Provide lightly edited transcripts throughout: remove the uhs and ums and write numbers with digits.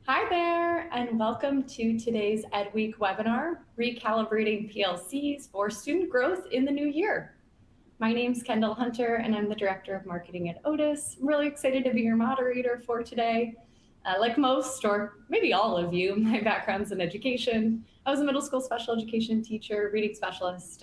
Hi there, and welcome to today's EdWeek webinar, Recalibrating PLCs for Student Growth in the New Year. My name's Kendall Hunter, and I'm the Director of Marketing at Otus. I'm really excited to be your moderator for today. Like most, or maybe all of you, my background's in education. I was a middle school special education teacher, reading specialist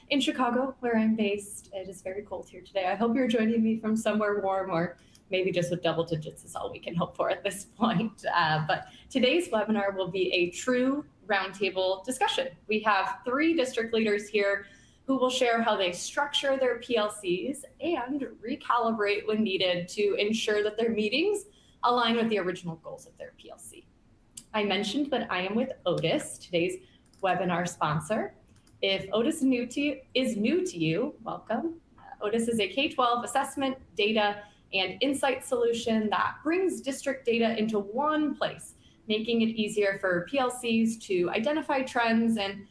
in Chicago, where I'm based. It is very cold here today. I hope you're joining me from somewhere warm, or maybe just with double digits is all we can hope for at this point. But today's webinar will be a true roundtable discussion. We have 3 district leaders here who will share how they structure their PLCs and recalibrate when needed to ensure that their meetings align with the original goals of their PLC. I mentioned that I am with Otus, today's webinar sponsor. If Otus is new to you, welcome. Otus is a K-12 assessment, data, and insight solution that brings district data into one place, making it easier for PLCs to identify trends and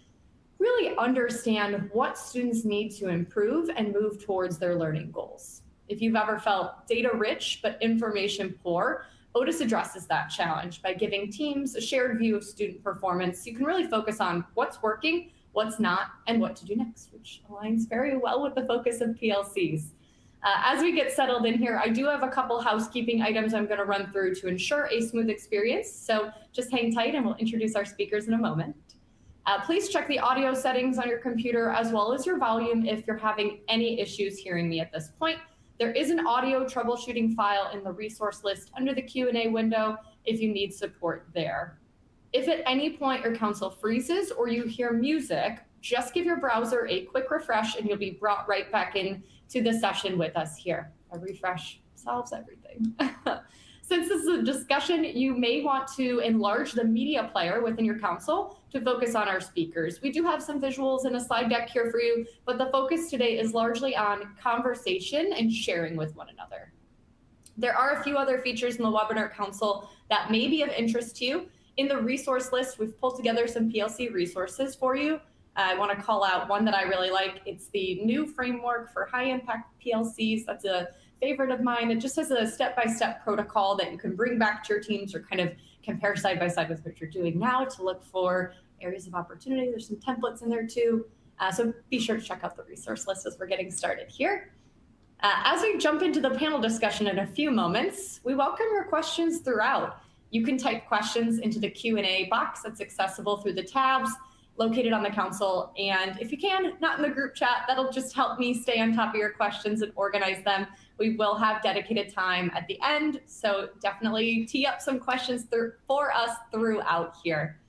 really understand what students need to improve and move towards their learning goals. If you've ever felt data rich but information poor, Otus addresses that challenge by giving teams a shared view of student performance. You can really focus on what's working, what's not, and what to do next, which aligns very well with the focus of PLCs. As we get settled in here, I do have a couple housekeeping items I'm going to run through to ensure a smooth experience. So just hang tight and we'll introduce our speakers in a moment. Please check the audio settings on your computer as well as your volume if you're having any issues hearing me at this point. There is an audio troubleshooting file in the resource list under the Q&A window if you need support there. If at any point your console freezes or you hear music, just give your browser a quick refresh and you'll be brought right back in to the session with us here. A refresh solves everything. Since this is a discussion, you may want to enlarge the media player within your console to focus on our speakers. We do have some visuals and a slide deck here for you, but the focus today is largely on conversation and sharing with one another. There are a few other features in the webinar console that may be of interest to you. In the resource list, we've pulled together some PLC resources for you. I want to call out one that I really like. It's the new framework for high impact PLCs. That's a favorite of mine. It just has a step-by-step protocol that you can bring back to your teams or kind of compare side by side with what you're doing now to look for areas of opportunity. There's some templates in there too. So be sure to check out the resource list as we're getting started here. As we jump into the panel discussion in a few moments, we welcome your questions throughout. You can type questions into the Q&A box that's accessible through the tabs located on the console. And if you can, not in the group chat, that'll just help me stay on top of your questions and organize them. We will have dedicated time at the end, so definitely tee up some questions for us throughout here.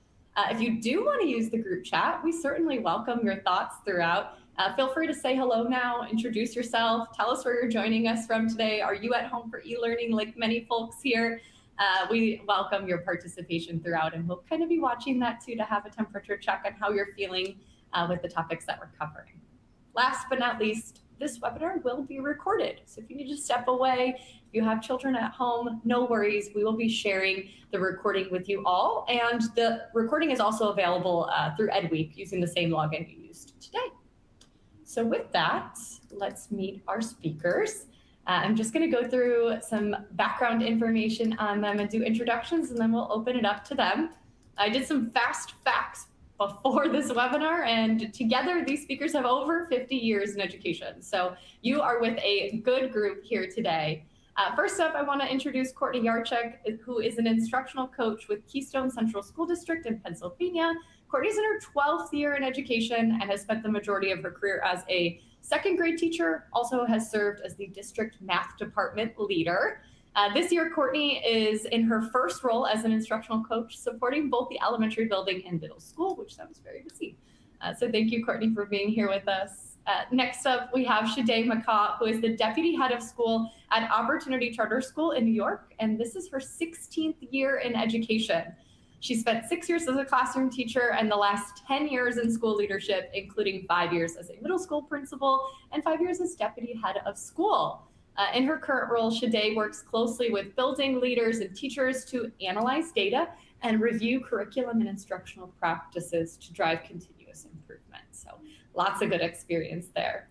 If you do want to use the group chat, we certainly welcome your thoughts throughout. Feel free to say hello now, introduce yourself, tell us where you're joining us from today. Are you at home for e-learning like many folks here? We welcome your participation throughout, and we'll kind of be watching that too to have a temperature check on how you're feeling with the topics that we're covering. Last but not least, this webinar will be recorded. So if you need to step away, if you have children at home, no worries. We will be sharing the recording with you all. And the recording is also available through EdWeek using the same login you used today. So with that, let's meet our speakers. I'm just going to go through some background information on them and do introductions, and then we'll open it up to them. I did some fast facts before this webinar, and together these speakers have over 50 years in education. So you are with a good group here today. First up, I want to introduce Courtney Yarchuk, who is an instructional coach with Keystone Central School District in Pennsylvania. Courtney's in her 12th year in education and has spent the majority of her career as a second grade teacher, also has served as the district math department leader. This year, Courtney is in her first role as an instructional coach, supporting both the elementary building and middle school, which sounds very busy. So thank you, Courtney, for being here with us. Next up, we have Shade McCaw, who is the deputy head of school at Opportunity Charter School in New York, and this is her 16th year in education. She spent 6 years as a classroom teacher and the last 10 years in school leadership, including 5 years as a middle school principal and 5 years as deputy head of school. In her current role, Shade works closely with building leaders and teachers to analyze data and review curriculum and instructional practices to drive continuous improvement. So lots of good experience there.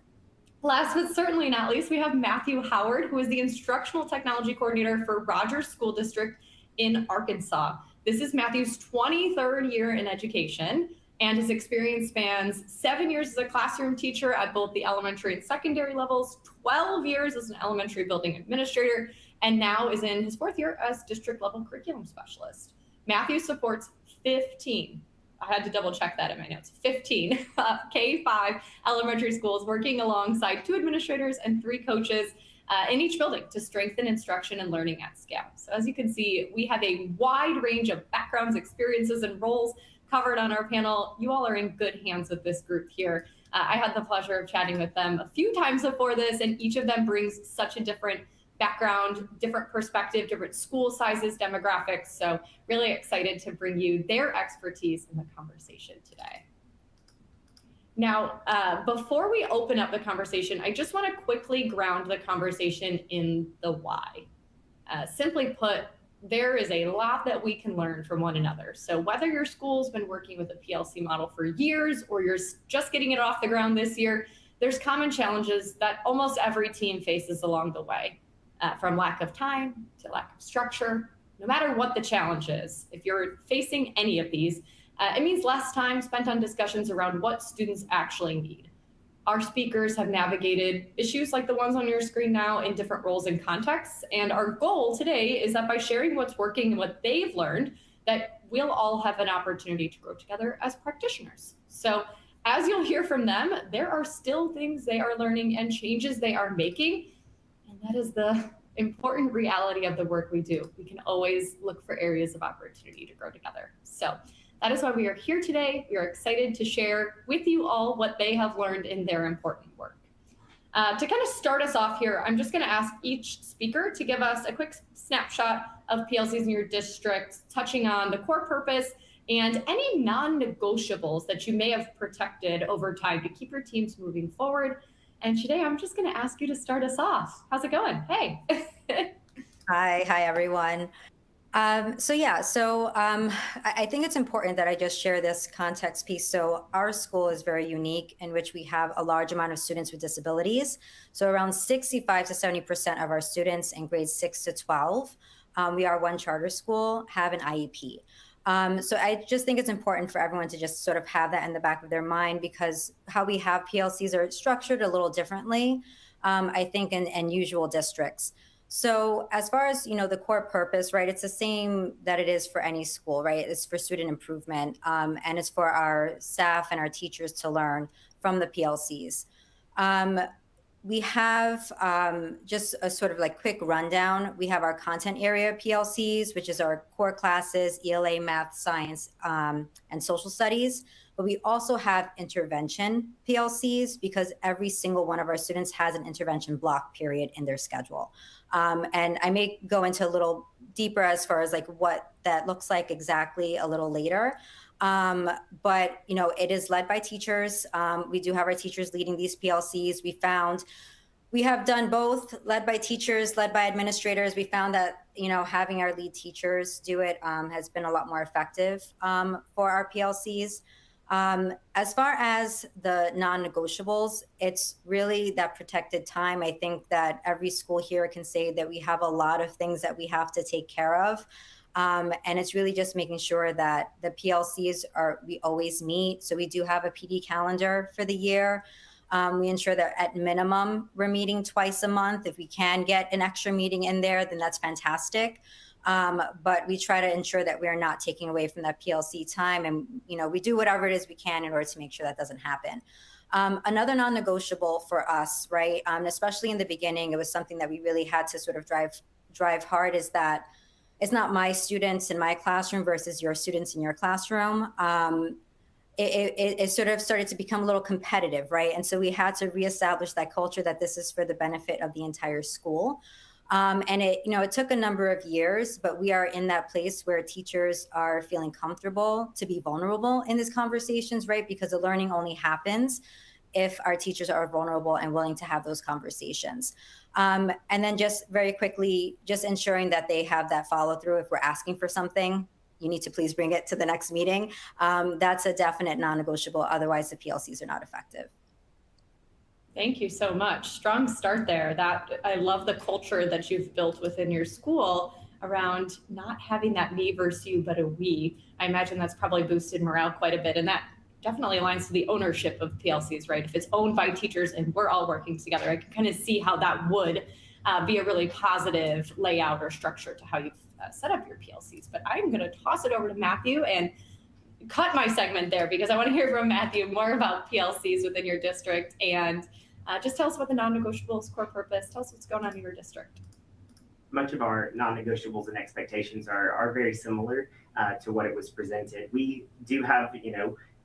Last but certainly not least, we have Matthew Howard, who is the instructional technology coordinator for Rogers School District in Arkansas. This is Matthew's 23rd year in education, and his experience spans 7 years as a classroom teacher at both the elementary and secondary levels, 12 years as an elementary building administrator, and now is in his 4th year as district level curriculum specialist. Matthew supports 15, I had to double check that in my notes, 15 K-5 elementary schools, working alongside 2 administrators and 3 coaches in each building to strengthen instruction and learning at scale. So as you can see, we have a wide range of backgrounds, experiences, and roles covered on our panel. You all are in good hands with this group here. I had the pleasure of chatting with them a few times before this, and each of them brings such a different background, different perspective, different school sizes, demographics. So really excited to bring you their expertise in the conversation today. Now, before we open up the conversation, I just want to quickly ground the conversation in the why. Simply put, there is a lot that we can learn from one another. So whether your school's been working with a PLC model for years or you're just getting it off the ground this year, there's common challenges that almost every team faces along the way. From lack of time to lack of structure, no matter what the challenge is, if you're facing any of these, it means less time spent on discussions around what students actually need. Our speakers have navigated issues like the ones on your screen now in different roles and contexts, and our goal today is that by sharing what's working and what they've learned, that we'll all have an opportunity to grow together as practitioners. So as you'll hear from them, there are still things they are learning and changes they are making. And that is the important reality of the work we do. We can always look for areas of opportunity to grow together. So that is why we are here today. We are excited to share with you all what they have learned in their important work. To kind of start us off here, I'm just going to ask each speaker to give us a quick snapshot of PLCs in your district, touching on the core purpose and any non-negotiables that you may have protected over time to keep your teams moving forward. And today, I'm just going to ask you to start us off. How's it going? Hey. Hi, everyone. I think it's important that I just share this context piece. So our school is very unique in which we have a large amount of students with disabilities. So around 65 to 70% of our students in grades 6 to 12, we are one charter school, have an IEP. So I just think it's important for everyone to just sort of have that in the back of their mind, because how we have PLCs are structured a little differently, I think, in usual districts. So as far as, the core purpose, right, it's the same that it is for any school, right? It's for student improvement, and it's for our staff and our teachers to learn from the PLCs. We have just a sort of like quick rundown. We have our content area PLCs, which is our core classes, ELA, math, science, and social studies. But we also have intervention PLCs because every single one of our students has an intervention block period in their schedule. And I may go into a little deeper as far as like what that looks like exactly a little later. But it is led by teachers. We do have our teachers leading these PLCs. We have done both, led by teachers, led by administrators. We found that, having our lead teachers do it has been a lot more effective for our PLCs. As far as the non-negotiables, it's really that protected time. I think that every school here can say that we have a lot of things that we have to take care of. And it's really just making sure that the PLCs we always meet. So we do have a PD calendar for the year. We ensure that at minimum, we're meeting twice a month. If we can get an extra meeting in there, then that's fantastic. But we try to ensure that we are not taking away from that PLC time. And, we do whatever it is we can in order to make sure that doesn't happen. Another non-negotiable for us, right, especially in the beginning, it was something that we really had to sort of drive hard, is that it's not my students in my classroom versus your students in your classroom. It sort of started to become a little competitive, right? And so we had to reestablish that culture that this is for the benefit of the entire school. And it took a number of years, but we are in that place where teachers are feeling comfortable to be vulnerable in these conversations, right? Because the learning only happens if our teachers are vulnerable and willing to have those conversations. And then just very quickly, just ensuring that they have that follow through. If we're asking for something, you need to please bring it to the next meeting. That's a definite non-negotiable. Otherwise, the PLCs are not effective. Thank you so much. Strong start there. I love the culture that you've built within your school. around not having that me versus you, but a we. I imagine that's probably boosted morale quite a bit. And that definitely aligns to the ownership of PLCs, right? If it's owned by teachers and we're all working together, I can kind of see how that would be a really positive layout or structure to how you've set up your PLCs. But I'm going to toss it over to Matthew and cut my segment there because I want to hear from Matthew more about PLCs within your district, and just tell us about the non-negotiables, core purpose. Tell us what's going on in your district. Much of our non-negotiables and expectations are very similar to what it was presented. We do have,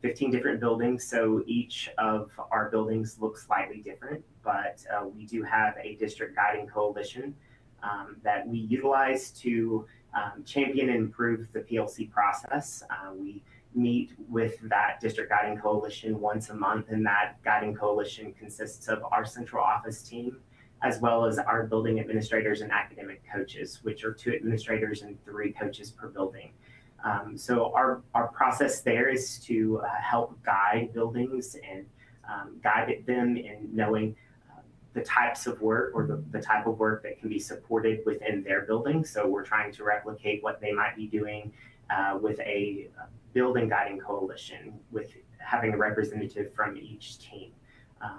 15 different buildings, so each of our buildings looks slightly different, but we do have a district guiding coalition that we utilize to champion and improve the PLC process. We meet with that district guiding coalition once a month, and that guiding coalition consists of our central office team, as well as our building administrators and academic coaches, which are 2 administrators and 3 coaches per building. So our process there is to help guide buildings and guide them in knowing the types of work or the type of work that can be supported within their building. So we're trying to replicate what they might be doing with a building guiding coalition, with having a representative from each team.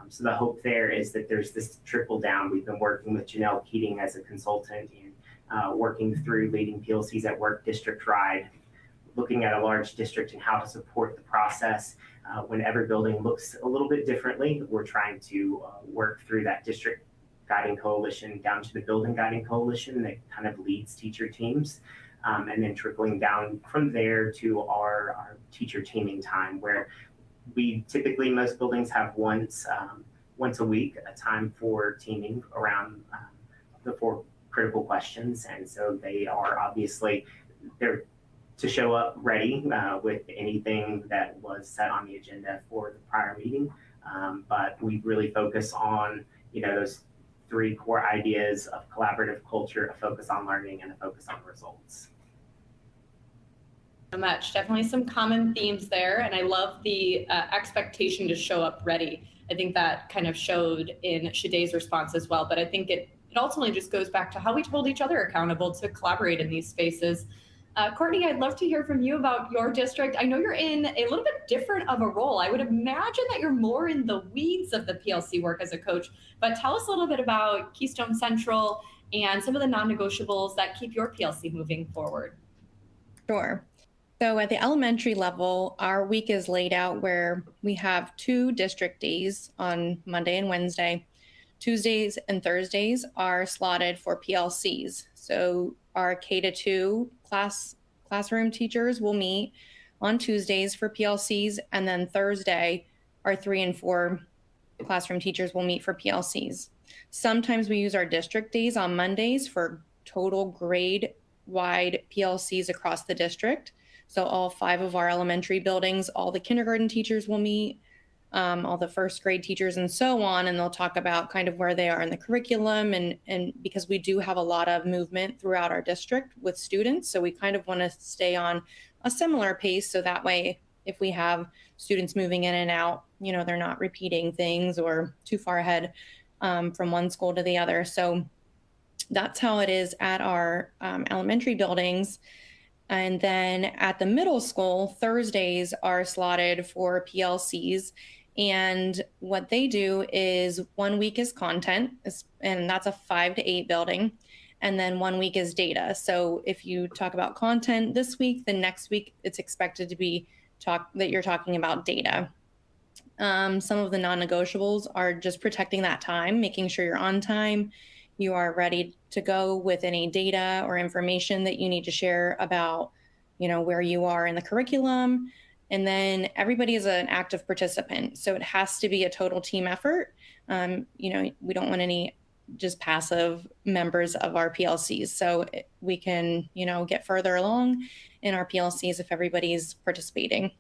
So the hope there is that there's this trickle down. We've been working with Janelle Keating as a consultant and working through leading PLCs at work district-wide, looking at a large district and how to support the process. When every building looks a little bit differently, we're trying to work through that district guiding coalition down to the building guiding coalition that kind of leads teacher teams. And then trickling down from there to our teacher teaming time, where we typically, most buildings have once a week, a time for teaming around the 4 critical questions. And so they are obviously there to show up ready with anything that was set on the agenda for the prior meeting. But we really focus on, those 3 core ideas of collaborative culture, a focus on learning, and a focus on results. So much. Definitely some common themes there. And I love the expectation to show up ready. I think that kind of showed in Shaday's response as well. But I think it ultimately just goes back to how we hold each other accountable to collaborate in these spaces. Courtney, I'd love to hear from you about your district. I know you're in a little bit different of a role. I would imagine that you're more in the weeds of the PLC work as a coach, but tell us a little bit about Keystone Central and some of the non-negotiables that keep your PLC moving forward. Sure. So at the elementary level, our week is laid out where we have 2 district days on Monday and Wednesday. Tuesdays and Thursdays are slotted for PLCs. So our K-2 classroom teachers will meet on Tuesdays for PLCs, and then Thursday, our 3 and 4 classroom teachers will meet for PLCs. Sometimes we use our district days on Mondays for total grade-wide PLCs across the district. So all 5 of our elementary buildings, all the kindergarten teachers will meet, all the first grade teachers and so on, and they'll talk about kind of where they are in the curriculum, and because we do have a lot of movement throughout our district with students, so we kind of want to stay on a similar pace, so that way if we have students moving in and out, they're not repeating things or too far ahead from one school to the other. So that's how it is at our elementary buildings. And then at the middle school, Thursdays are slotted for PLCs. And what they do is 1 week is content, and that's a 5 to 8 building. And then 1 week is data. So if you talk about content this week, the next week it's expected to be that you're talking about data. Some of the non-negotiables are just protecting that time, making sure you're on time, you are ready to go with any data or information that you need to share about, where you are in the curriculum. And then everybody is an active participant. So it has to be a total team effort. We don't want any just passive members of our PLCs. So we can, get further along in our PLCs if everybody's participating.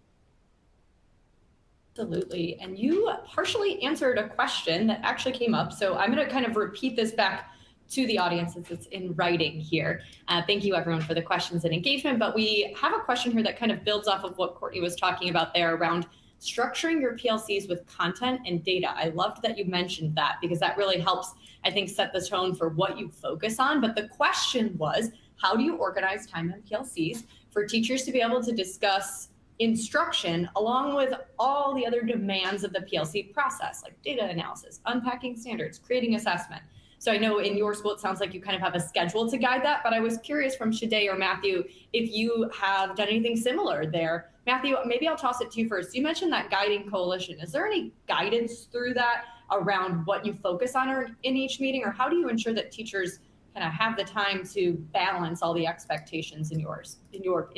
Absolutely. And you partially answered a question that actually came up. So I'm going to kind of repeat this back to the audience since it's in writing here. Thank you everyone for the questions and engagement, but we have a question here that kind of builds off of what Courtney was talking about there around structuring your PLCs with content and data. I loved that you mentioned that because that really helps, I think, set the tone for what you focus on. But the question was, how do you organize time in PLCs for teachers to be able to discuss instruction along with all the other demands of the PLC process, like data analysis, unpacking standards, creating assessment. So I know in your school, it sounds like you kind of have a schedule to guide that, but I was curious from Shade or Matthew, if you have done anything similar there. Matthew, maybe I'll toss it to you first. You mentioned that guiding coalition. Is there any guidance through that around what you focus on in each meeting, or how do you ensure that teachers kind of have the time to balance all the expectations in PLCs in your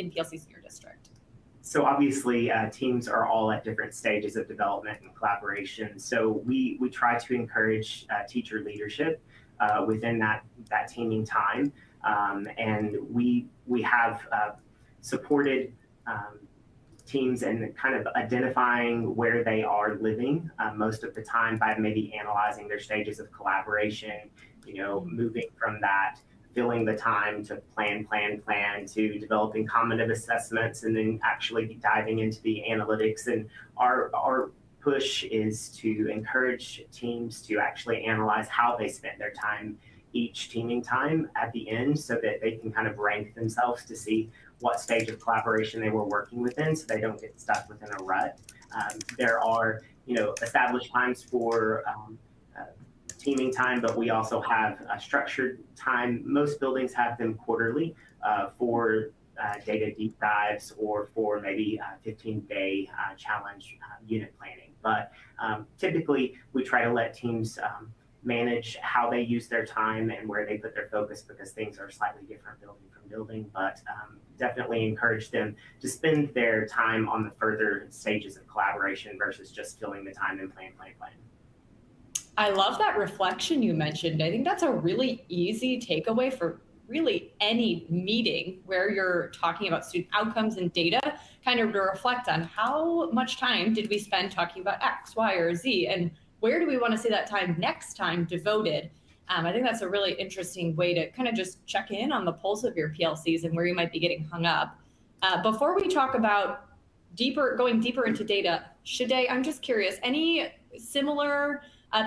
district? So obviously, teams are all at different stages of development and collaboration. So we try to encourage teacher leadership within that teaming time, and we have supported teams in kind of identifying where they are living most of the time by maybe analyzing their stages of collaboration. Moving from that, filling the time to plan, to developing cognitive assessments, and then actually diving into the analytics. And our push is to encourage teams to actually analyze how they spent their time, each teaming time at the end, so that they can kind of rank themselves to see what stage of collaboration they were working within, so they don't get stuck within a rut. There are, established times for teaming time, but we also have a structured time. Most buildings have them quarterly for data deep dives or for maybe 15-day challenge unit planning. But typically, we try to let teams manage how they use their time and where they put their focus, because things are slightly different building from building, but definitely encourage them to spend their time on the further stages of collaboration versus just filling the time and plan. I love that reflection you mentioned. I think that's a really easy takeaway for really any meeting where you're talking about student outcomes and data, kind of to reflect on how much time did we spend talking about X, Y, or Z, and where do we want to see that time next time devoted. I think that's a really interesting way to kind of just check in on the pulse of your PLCs and where you might be getting hung up. Before we talk about going deeper into data, Shade, I'm just curious, any similar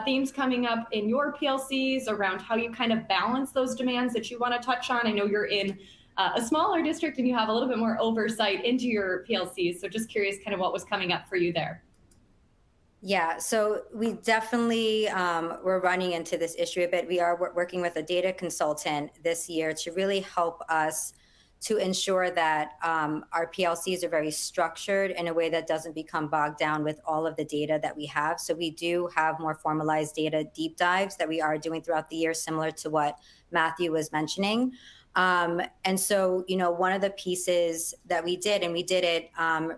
themes coming up in your PLCs around how you kind of balance those demands that you want to touch on? I know you're in a smaller district and you have a little bit more oversight into your PLCs. So just curious kind of what was coming up for you there. Yeah, so we definitely we're running into this issue a bit. We are working with a data consultant this year to really help us to ensure that our PLCs are very structured in a way that doesn't become bogged down with all of the data that we have. So we do have more formalized data deep dives that we are doing throughout the year, similar to what Matthew was mentioning. And so, one of the pieces that we did, and we did it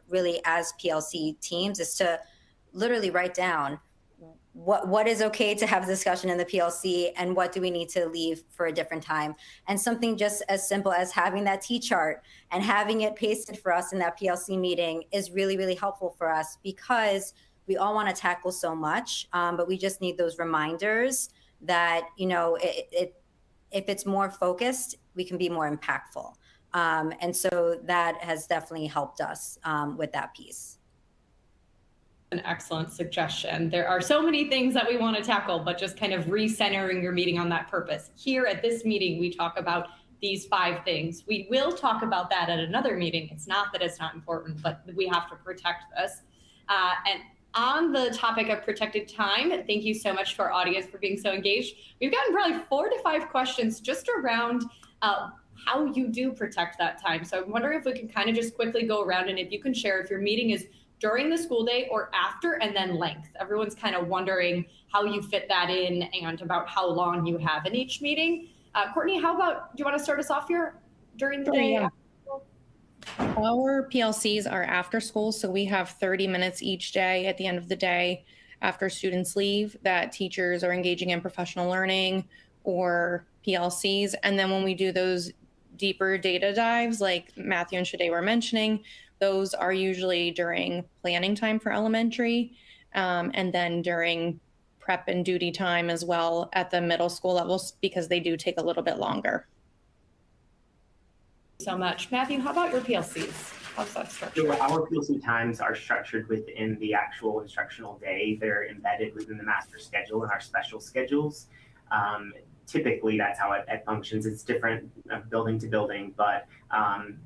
really as PLC teams, is to literally write down what is okay to have a discussion in the PLC and what do we need to leave for a different time. And something just as simple as having that T-chart and having it pasted for us in that PLC meeting is really, really helpful for us, because we all want to tackle so much, but we just need those reminders that, if it's more focused, we can be more impactful. And so that has definitely helped us with that piece. An excellent suggestion. There are so many things that we want to tackle, but just kind of recentering your meeting on that purpose. Here at this meeting, we talk about these 5 things. We will talk about that at another meeting. It's not that it's not important, but we have to protect this. And on the topic of protected time, thank you so much to our audience for being so engaged. We've gotten probably 4 to 5 questions just around how you do protect that time. So I'm wondering if we can kind of just quickly go around, and if you can share if your meeting is during the school day or after, and then length. Everyone's kind of wondering how you fit that in and about how long you have in each meeting. Courtney, do you want to start us off here during the day? Yeah. Our PLCs are after school, so we have 30 minutes each day at the end of the day after students leave that teachers are engaging in professional learning or PLCs. And then when we do those deeper data dives, like Matthew and Shade were mentioning, those are usually during planning time for elementary, and then during prep and duty time as well at the middle school levels, because they do take a little bit longer. So much. Matthew, how about your PLCs? How's that structured? So our PLC times are structured within the actual instructional day. They're embedded within the master schedule and our special schedules. typically that's how it functions. It's different building to building, but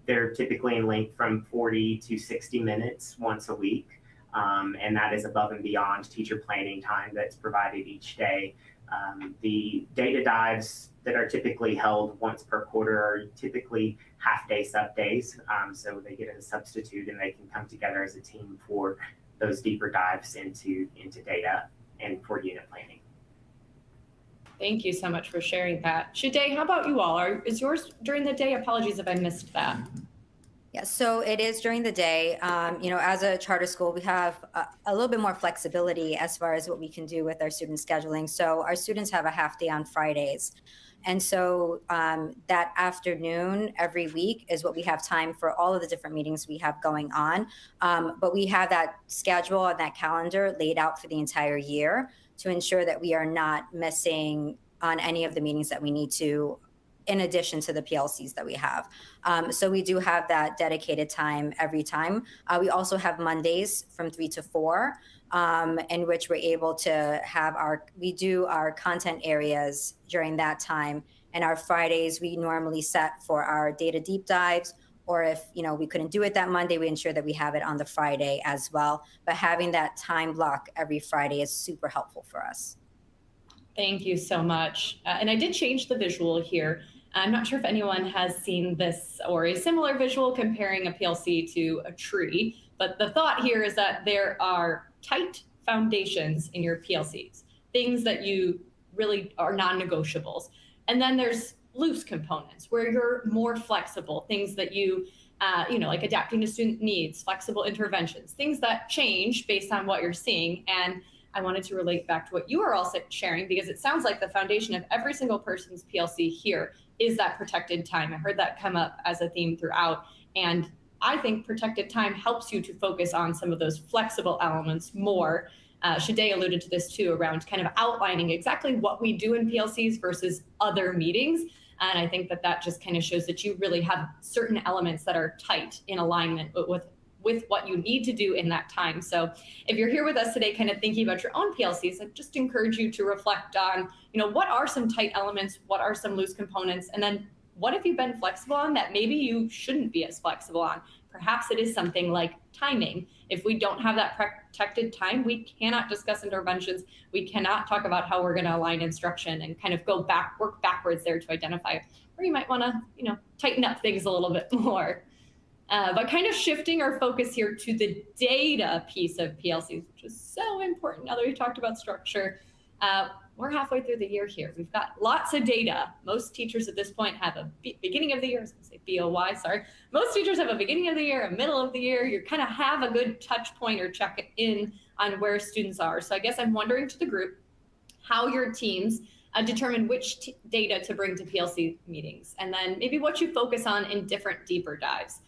they're typically in length from 40 to 60 minutes once a week. And that is above and beyond teacher planning time that's provided each day. The data dives that are typically held once per quarter are typically half-day sub-days. So they get a substitute and they can come together as a team for those deeper dives into data and for unit planning. Thank you so much for sharing that. Shade, how about you all? Is yours during the day? Apologies if I missed that. Yeah, so it is during the day. As a charter school, we have a little bit more flexibility as far as what we can do with our student scheduling. So our students have a half day on Fridays. And so that afternoon every week is what we have time for all of the different meetings we have going on. But we have that schedule and that calendar laid out for the entire year to ensure that we are not missing on any of the meetings that we need to, in addition to the PLCs that we have. So we do have that dedicated time every time. We also have Mondays from 3 to 4, in which we're able to have we do our content areas during that time. And our Fridays, we normally set for our data deep dives, or if we couldn't do it that Monday, we ensure that we have it on the Friday as well. But having that time block every Friday is super helpful for us. Thank you so much. And I did change the visual here. I'm not sure if anyone has seen this or a similar visual comparing a PLC to a tree, but the thought here is that there are tight foundations in your PLCs, things that you really are non-negotiables. And then there's loose components where you're more flexible, things that you, like adapting to student needs, flexible interventions, things that change based on what you're seeing. And I wanted to relate back to what you were also sharing, because it sounds like the foundation of every single person's PLC here is that protected time. I heard that come up as a theme throughout. And I think protected time helps you to focus on some of those flexible elements more. Shade alluded to this too, around kind of outlining exactly what we do in PLCs versus other meetings. And I think that just kind of shows that you really have certain elements that are tight in alignment with what you need to do in that time. So if you're here with us today, kind of thinking about your own PLCs, I just encourage you to reflect on, what are some tight elements? What are some loose components? And then what have you been flexible on that maybe you shouldn't be as flexible on? Perhaps it is something like timing. If we don't have that protected time, we cannot discuss interventions. We cannot talk about how we're going to align instruction and kind of work backwards there to identify where you might want to, tighten up things a little bit more. But kind of shifting our focus here to the data piece of PLCs, which is so important now that we've talked about structure. We're halfway through the year here. We've got lots of data. Most teachers at this point have a beginning of the year, I was going to say BOY, sorry. Most teachers have a beginning of the year, a middle of the year. You kind of have a good touch point or check in on where students are. So I guess I'm wondering to the group how your teams determine which data to bring to PLC meetings, and then maybe what you focus on in different deeper dives.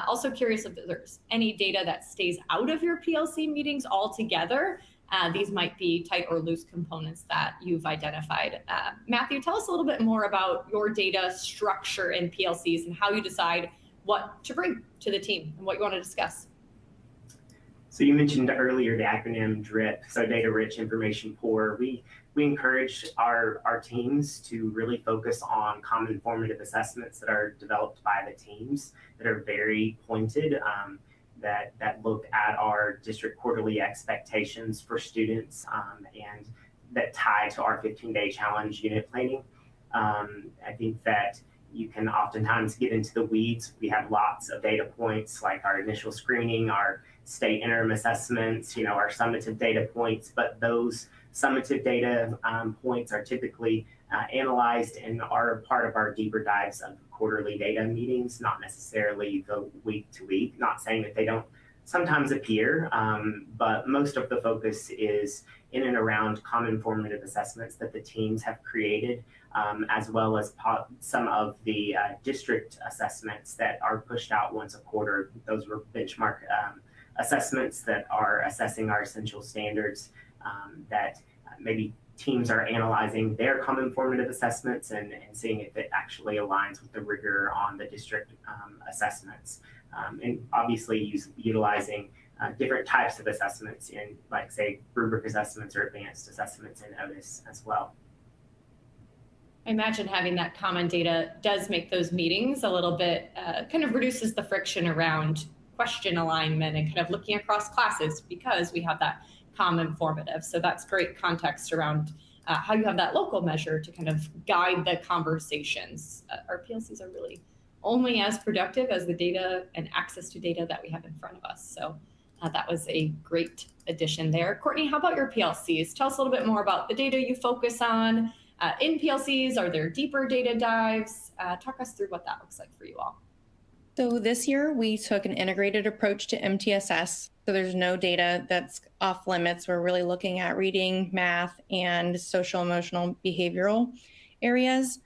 Also curious if there's any data that stays out of your PLC meetings altogether. These might be tight or loose components that you've identified. Matthew, tell us a little bit more about your data structure in PLCs and how you decide what to bring to the team and what you want to discuss. So you mentioned earlier the acronym DRIP, so data rich, information poor. We encourage our teams to really focus on common formative assessments that are developed by the teams that are very pointed, that look at our district quarterly expectations for students, and that tie to our 15-day challenge unit planning. I think that you can oftentimes get into the weeds. We have lots of data points like our initial screening, our state interim assessments, our summative data points, but those summative data points are typically analyzed and are part of our deeper dives of quarterly data meetings, not necessarily the week to week. Not saying that they don't sometimes appear, but most of the focus is in and around common formative assessments that the teams have created, as well as some of the district assessments that are pushed out once a quarter. Those were benchmark assessments that are assessing our essential standards, that maybe teams are analyzing their common formative assessments and seeing if it actually aligns with the rigor on the district assessments. And obviously utilizing different types of assessments in, like, say, rubric assessments or advanced assessments in Otus as well. I imagine having that common data does make those meetings a little bit, kind of reduces the friction around question alignment and kind of looking across classes because we have that common formative. So that's great context around how you have that local measure to kind of guide the conversations. Our PLCs are really only as productive as the data and access to data that we have in front of us. So that was a great addition there. Courtney, how about your PLCs? Tell us a little bit more about the data you focus on in PLCs. Are there deeper data dives? Talk us through what that looks like for you all. So this year we took an integrated approach to MTSS. So there's no data that's off limits. We're really looking at reading, math, and social, emotional, behavioral areas.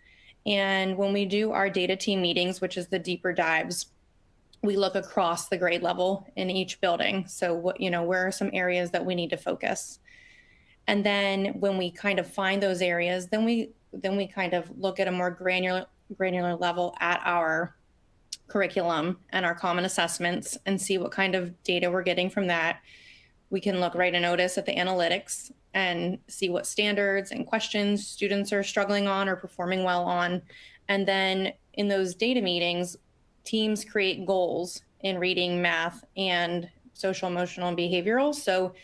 And when we do our data team meetings, which is the deeper dives, we look across the grade level in each building. So what, where are some areas that we need to focus? And then when we kind of find those areas, then we kind of look at a more granular level at our curriculum and our common assessments and see what kind of data we're getting from that. We can look right in Otus at the analytics and see what standards and questions students are struggling on or performing well on. And then in those data meetings, teams create goals in reading, math, and social, emotional, and behavioral. So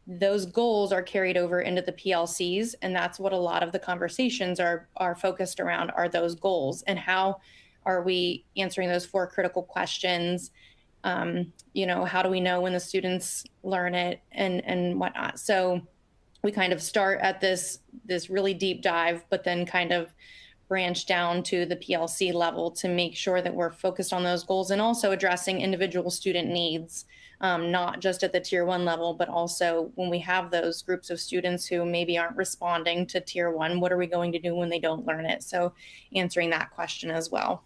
those goals are carried over into the PLCs, and that's what a lot of the conversations are focused around, are those goals and how are we answering those 4 critical questions. How do we know when the students learn it and whatnot? So we kind of start at this really deep dive, but then kind of branch down to the PLC level to make sure that we're focused on those goals and also addressing individual student needs, not just at the tier 1 level, but also when we have those groups of students who maybe aren't responding to tier 1, what are we going to do when they don't learn it? So answering that question as well.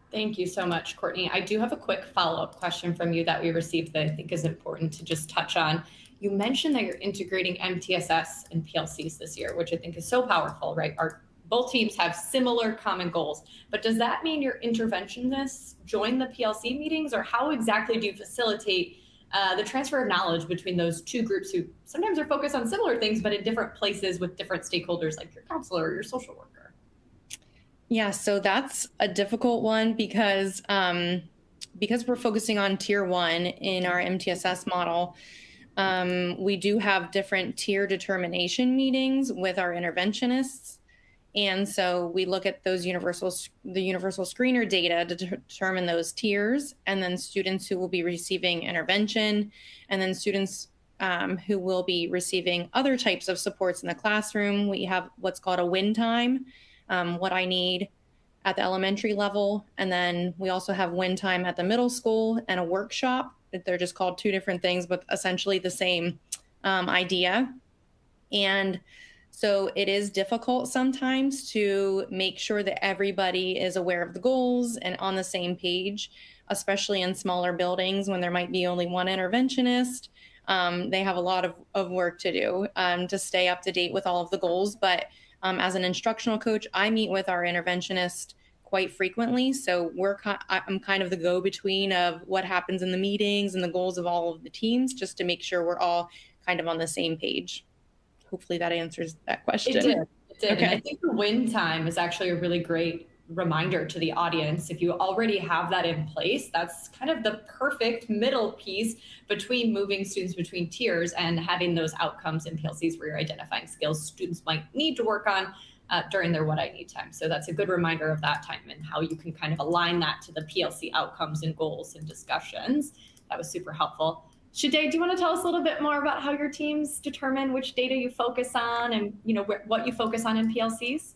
Thank you so much, Courtney. I do have a quick follow-up question from you that we received that I think is important to just touch on. You mentioned that you're integrating MTSS and PLCs this year, which I think is so powerful, right? Both teams have similar common goals, but does that mean your interventionists join the PLC meetings, or how exactly do you facilitate the transfer of knowledge between those two groups who sometimes are focused on similar things, but in different places with different stakeholders like your counselor or your social worker? Yeah, so that's a difficult one because we're focusing on tier 1 in our MTSS model. We do have different tier determination meetings with our interventionists. And so we look at the universal screener data to determine those tiers, and then students who will be receiving intervention, and then students who will be receiving other types of supports in the classroom. We have what's called a win time, what I need at the elementary level. And then we also have win time at the middle school and a workshop. They're just called 2 different things, but essentially the same idea. And so it is difficult sometimes to make sure that everybody is aware of the goals and on the same page, especially in smaller buildings when there might be only one interventionist. They have a lot of work to do to stay up to date with all of the goals. But as an instructional coach, I meet with our interventionist quite frequently. So I'm kind of the go-between of what happens in the meetings and the goals of all of the teams, just to make sure we're all kind of on the same page. Hopefully that answers that question. It did. Okay. And I think the win time is actually a really great reminder to the audience. If you already have that in place, that's kind of the perfect middle piece between moving students between tiers and having those outcomes in PLCs where you're identifying skills students might need to work on during their what I need time. So that's a good reminder of that time and how you can kind of align that to the PLC outcomes and goals and discussions. That was super helpful. Shade, do you want to tell us a little bit more about how your teams determine which data you focus on and what you focus on in PLCs?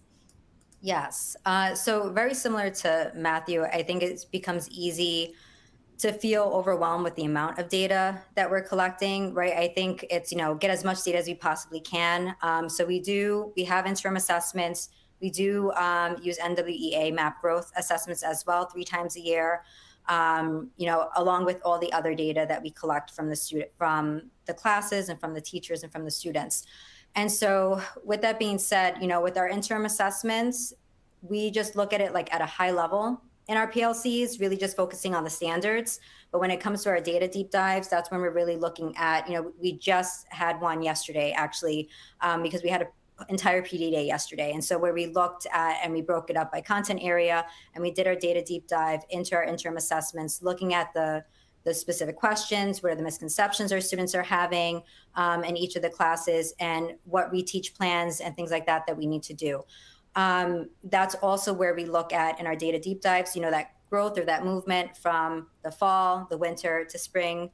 Yes. So very similar to Matthew, I think it becomes easy to feel overwhelmed with the amount of data that we're collecting, right? I think it's, get as much data as we possibly can. So we have interim assessments. We do use NWEA map growth assessments as well 3 times a year. Along with all the other data that we collect from the classes and from the teachers and from the students. And so with that being said, with our interim assessments, we just look at it like at a high level in our PLCs, really just focusing on the standards. But when it comes to our data deep dives, that's when we're really looking at, we just had one yesterday, actually, because we had to entire PD day yesterday. And so where we looked at and we broke it up by content area, and we did our data deep dive into our interim assessments, looking at the specific questions, what are the misconceptions our students are having in each of the classes, and what reteach plans and things like that we need to do. That's also where we look at in our data deep dives, that growth or that movement from the fall, the winter to spring,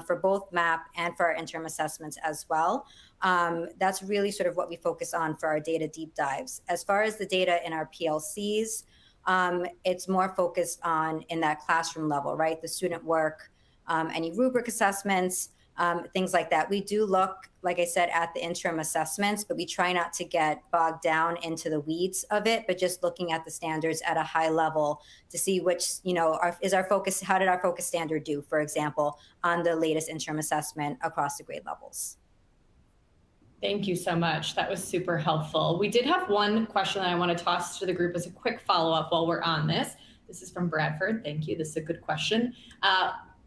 for both MAP and for our interim assessments as well. That's really sort of what we focus on for our data deep dives. As far as the data in our PLCs, it's more focused on in that classroom level, right? The student work, any rubric assessments, things like that. We do look, like I said, at the interim assessments, but we try not to get bogged down into the weeds of it, but just looking at the standards at a high level to see which, is our focus, how did our focus standard do, for example, on the latest interim assessment across the grade levels. Thank you so much. That was super helpful. We did have one question that I want to toss to the group as a quick follow-up while we're on this. This is from Bradford. Thank you. This is a good question.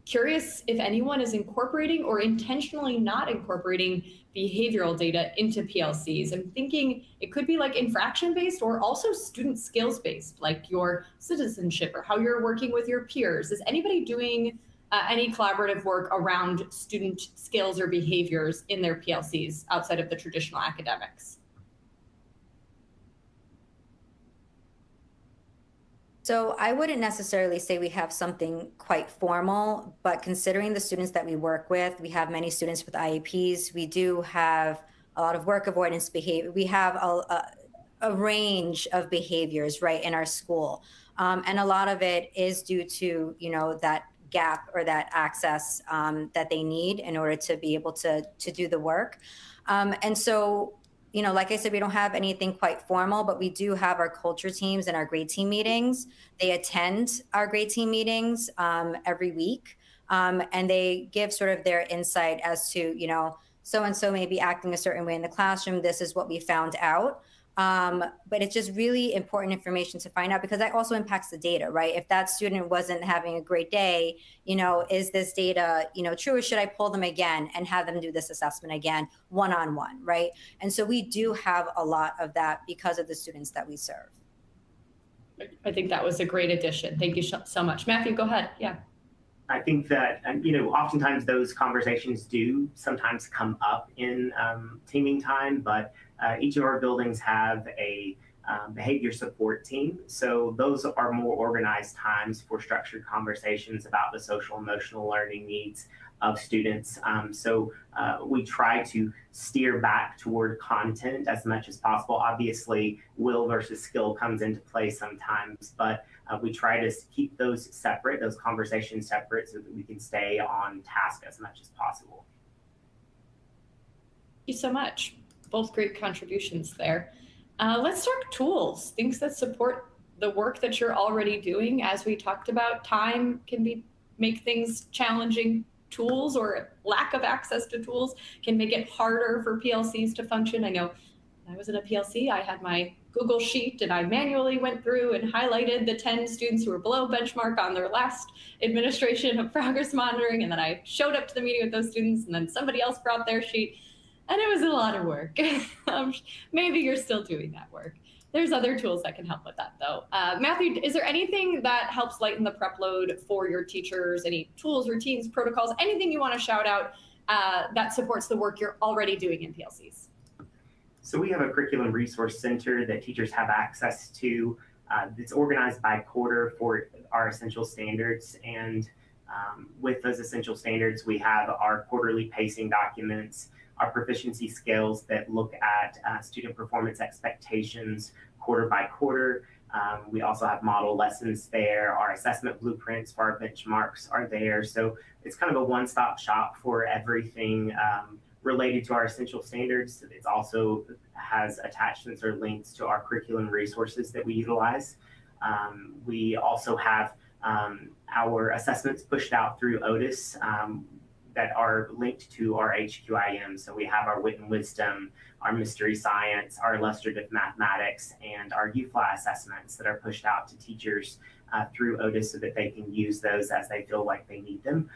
Curious if anyone is incorporating or intentionally not incorporating behavioral data into PLCs. I'm thinking it could be like infraction-based or also student skills-based, like your citizenship or how you're working with your peers. Is anybody doing any collaborative work around student skills or behaviors in their PLCs outside of the traditional academics? So I wouldn't necessarily say we have something quite formal, but considering the students that we work with, we have many students with IEPs. We do have a lot of work avoidance behavior. We have a range of behaviors, right, in our school. And a lot of it is due to, that gap or that access that they need in order to be able to do the work. And so, like I said, we don't have anything quite formal, but we do have our culture teams and our grade team meetings. They attend our grade team meetings every week, and they give sort of their insight as to, so-and-so may be acting a certain way in the classroom. This is what we found out. But it's just really important information to find out because that also impacts the data, right? If that student wasn't having a great day, is this data, true, or should I pull them again and have them do this assessment again, one-on-one, right? And so we do have a lot of that because of the students that we serve. I think that was a great addition. Thank you so much. Matthew, go ahead. Yeah. I think that, oftentimes those conversations do sometimes come up in teaming time, but each of our buildings have a behavior support team. So those are more organized times for structured conversations about the social emotional learning needs of students. So we try to steer back toward content as much as possible. Obviously, will versus skill comes into play sometimes, but we try to keep those separate, those conversations separate, so that we can stay on task as much as possible. Thank you so much. Both great contributions there. Let's talk tools, things that support the work that you're already doing. As we talked about, time can make things challenging. Tools or lack of access to tools can make it harder for PLCs to function. I know when I was in a PLC, I had my Google Sheet and I manually went through and highlighted the 10 students who were below benchmark on their last administration of progress monitoring. And then I showed up to the meeting with those students and then somebody else brought their sheet. And it was a lot of work. Maybe you're still doing that work. There's other tools that can help with that, though. Matthew, is there anything that helps lighten the prep load for your teachers? Any tools, routines, protocols, anything you want to shout out that supports the work you're already doing in PLCs? So we have a curriculum resource center that teachers have access to. It's organized by quarter for our essential standards. And with those essential standards, we have our quarterly pacing documents, our proficiency scales that look at student performance expectations quarter by quarter. We also have model lessons there. Our assessment blueprints for our benchmarks are there. So it's kind of a one-stop shop for everything related to our essential standards. It also has attachments or links to our curriculum resources that we utilize. We also have our assessments pushed out through Otus. that are linked to our HQIM. So we have our wit and wisdom, our mystery science, our illustrative mathematics, and our UFLA assessments that are pushed out to teachers through Otus so that they can use those as they feel like they need them.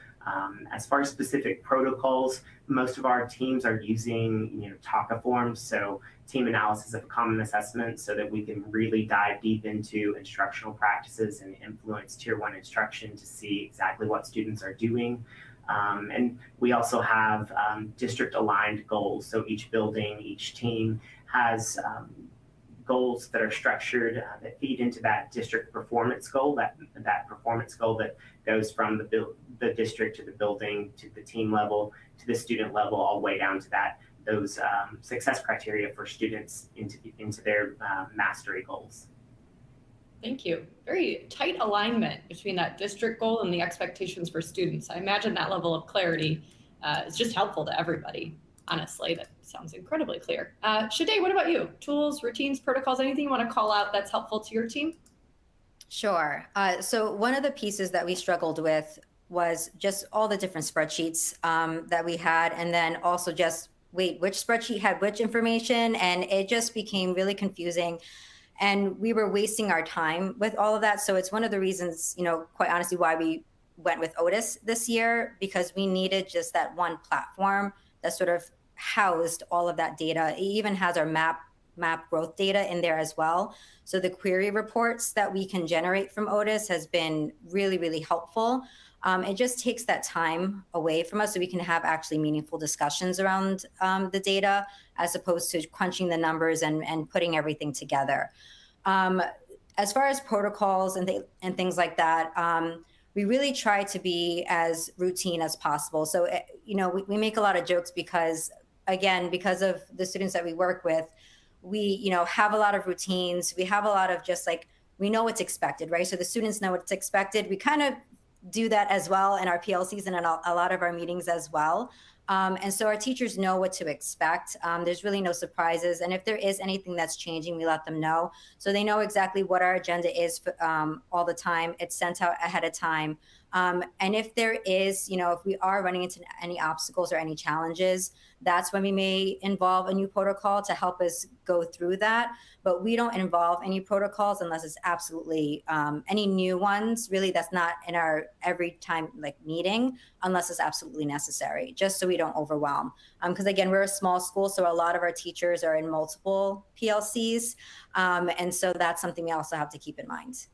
As far as specific protocols, most of our teams are using TACA forms, so team analysis of a common assessment, so that we can really dive deep into instructional practices and influence Tier 1 instruction to see exactly what students are doing. And we also have district-aligned goals, so each building, each team has goals that are structured that feed into that district performance goal, that performance goal that goes from the district to the building to the team level to the student level, all the way down to those success criteria for students into their mastery goals. Thank you. Very tight alignment between that district goal and the expectations for students. I imagine that level of clarity is just helpful to everybody. Honestly, that sounds incredibly clear. Shade, what about you? Tools, routines, protocols, anything you want to call out that's helpful to your team? Sure. So one of the pieces that we struggled with was just all the different spreadsheets that we had, and then also just, which spreadsheet had which information, and it just became really confusing. And we were wasting our time with all of that. So it's one of the reasons, quite honestly, why we went with Otus this year, because we needed just that one platform that sort of housed all of that data. It even has our map growth data in there as well. So the query reports that we can generate from Otus has been really, really helpful. It just takes that time away from us so we can have actually meaningful discussions around the data, as opposed to crunching the numbers and putting everything together. As far as protocols and things like that, we really try to be as routine as possible. So, we make a lot of jokes because of the students that we work with, we, have a lot of routines. We have a lot of just we know what's expected, right? So the students know what's expected. We kind of do that as well in our PLCs and in a lot of our meetings as well. And so our teachers know what to expect. There's really no surprises. And if there is anything that's changing, we let them know. So they know exactly what our agenda is all the time. It's sent out ahead of time. And if there is, if we are running into any obstacles or any challenges, that's when we may involve a new protocol to help us go through that. But we don't involve any protocols unless it's absolutely any new ones. Really, that's not in our every time meeting unless it's absolutely necessary, just so we don't overwhelm. Because again, we're a small school, so a lot of our teachers are in multiple PLCs. And so that's something we also have to keep in mind.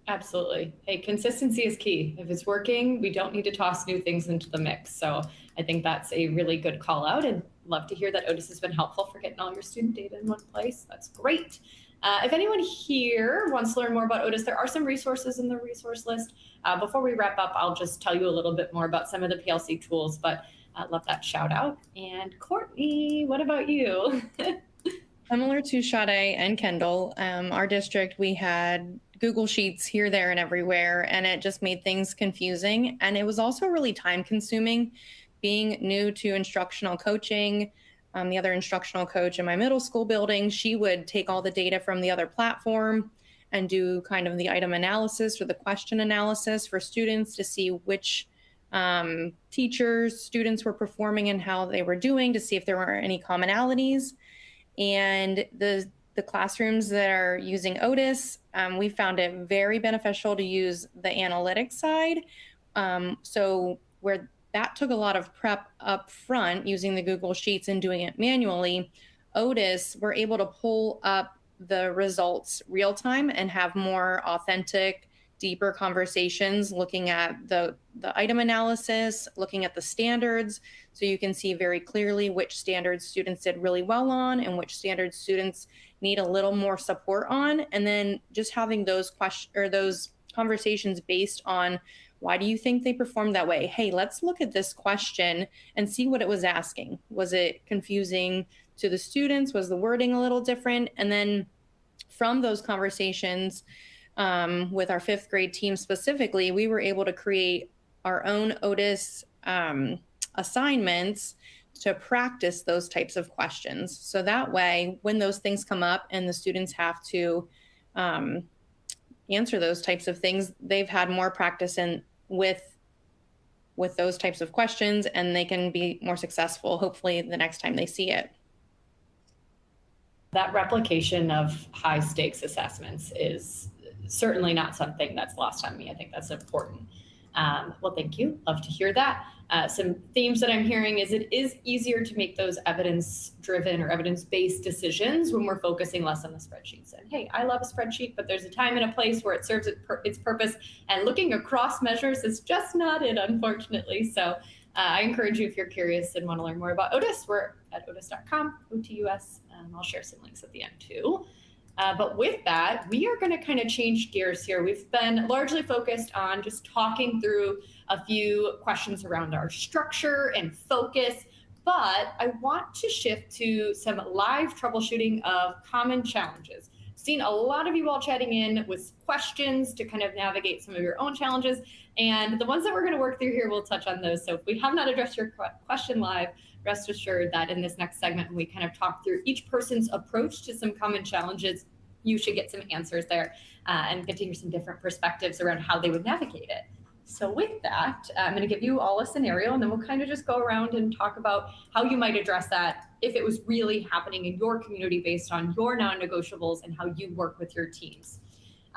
Absolutely. Hey, consistency is key. If it's working, we don't need to toss new things into the mix. So I think that's a really good call out, and love to hear that Otus has been helpful for getting all your student data in one place. That's great. If anyone here wants to learn more about Otus, there are some resources in the resource list. Before we wrap up, I'll just tell you a little bit more about some of the PLC tools, but I love that shout out. And Courtney, what about you? Similar to Sade and Kendall, our district, we had Google Sheets here, there, and everywhere, and it just made things confusing. And it was also really time consuming. Being new to instructional coaching, the other instructional coach in my middle school building, she would take all the data from the other platform and do kind of the item analysis or the question analysis for students to see which teachers students were performing and how they were doing, to see if there were any commonalities. And the classrooms that are using Otus, we found it very beneficial to use the analytics side. So where that took a lot of prep up front using the Google Sheets and doing it manually, Otus, we're able to pull up the results real time and have more authentic, deeper conversations looking at the item analysis, looking at the standards. So you can see very clearly which standards students did really well on and which standards students need a little more support on. And then just having those conversations based on, why do you think they performed that way? Hey, let's look at this question and see what it was asking. Was it confusing to the students? Was the wording a little different? And then from those conversations with our fifth grade team specifically, we were able to create our own Otus assignments to practice those types of questions. So that way, when those things come up and the students have to answer those types of things, they've had more practice with with those types of questions, and they can be more successful, hopefully, the next time they see it. That replication of high stakes assessments is certainly not something that's lost on me. I think that's important. Well, thank you. Love to hear that. Some themes that I'm hearing is it is easier to make those evidence-driven or evidence-based decisions when we're focusing less on the spreadsheets. And hey, I love a spreadsheet, but there's a time and a place where it serves its purpose, and looking across measures is just not it, unfortunately. So I encourage you, if you're curious and want to learn more about Otus, we're at otus.com, O-T-U-S. I'll share some links at the end too. But with that, we are going to kind of change gears here. We've been largely focused on just talking through a few questions around our structure and focus, but I want to shift to some live troubleshooting of common challenges. Seen a lot of you all chatting in with questions to kind of navigate some of your own challenges, and the ones that we're going to work through here, we'll touch on those. So if we have not addressed your question live, rest assured that in this next segment, when we kind of talk through each person's approach to some common challenges, you should get some answers there and get to hear some different perspectives around how they would navigate it. So with that, I'm going to give you all a scenario, and then we'll kind of just go around and talk about how you might address that if it was really happening in your community based on your non-negotiables and how you work with your teams.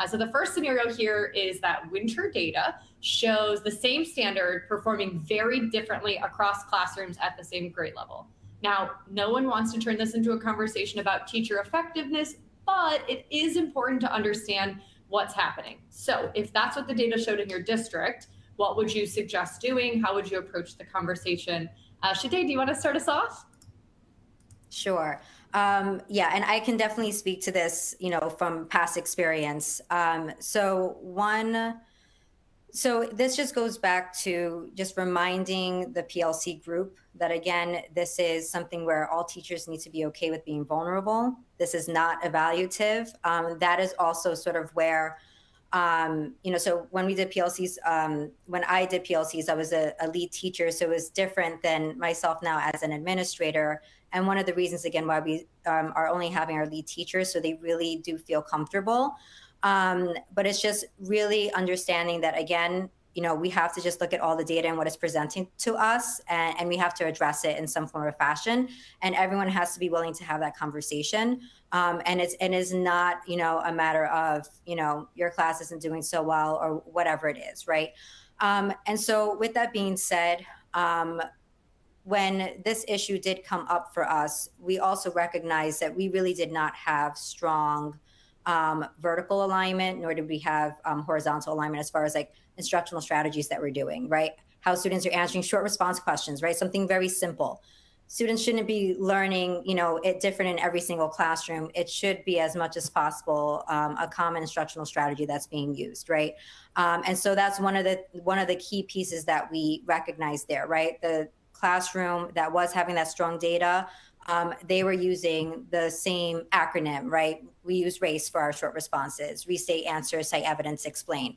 So the first scenario here is that winter data shows the same standard performing very differently across classrooms at the same grade level. Now, no one wants to turn this into a conversation about teacher effectiveness, but it is important to understand what's happening. So if that's what the data showed in your district, what would you suggest doing? How would you approach the conversation? Shade, do you want to start us off? Sure. Yeah, and I can definitely speak to this, from past experience. So this just goes back to just reminding the PLC group that, again, this is something where all teachers need to be okay with being vulnerable. This is not evaluative. That is also sort of where, so when we did PLCs, when I did PLCs, I was a lead teacher. So it was different than myself now as an administrator. And one of the reasons, again, why we are only having our lead teachers, so they really do feel comfortable. But it's just really understanding that, again, we have to just look at all the data and what it's presenting to us, and we have to address it in some form or fashion. And everyone has to be willing to have that conversation. And it's not, a matter of, your class isn't doing so well or whatever it is, right? And so with that being said, when this issue did come up for us, we also recognized that we really did not have strong vertical alignment, nor did we have horizontal alignment as far as like instructional strategies that we're doing, right? How students are answering short response questions, right? Something very simple. Students shouldn't be learning, it different in every single classroom. It should be, as much as possible, a common instructional strategy that's being used, right? And so that's one of the key pieces that we recognize there, right? The classroom that was having that strong data, they were using the same acronym, right? We use RACE for our short responses: restate, answer, cite evidence, explain.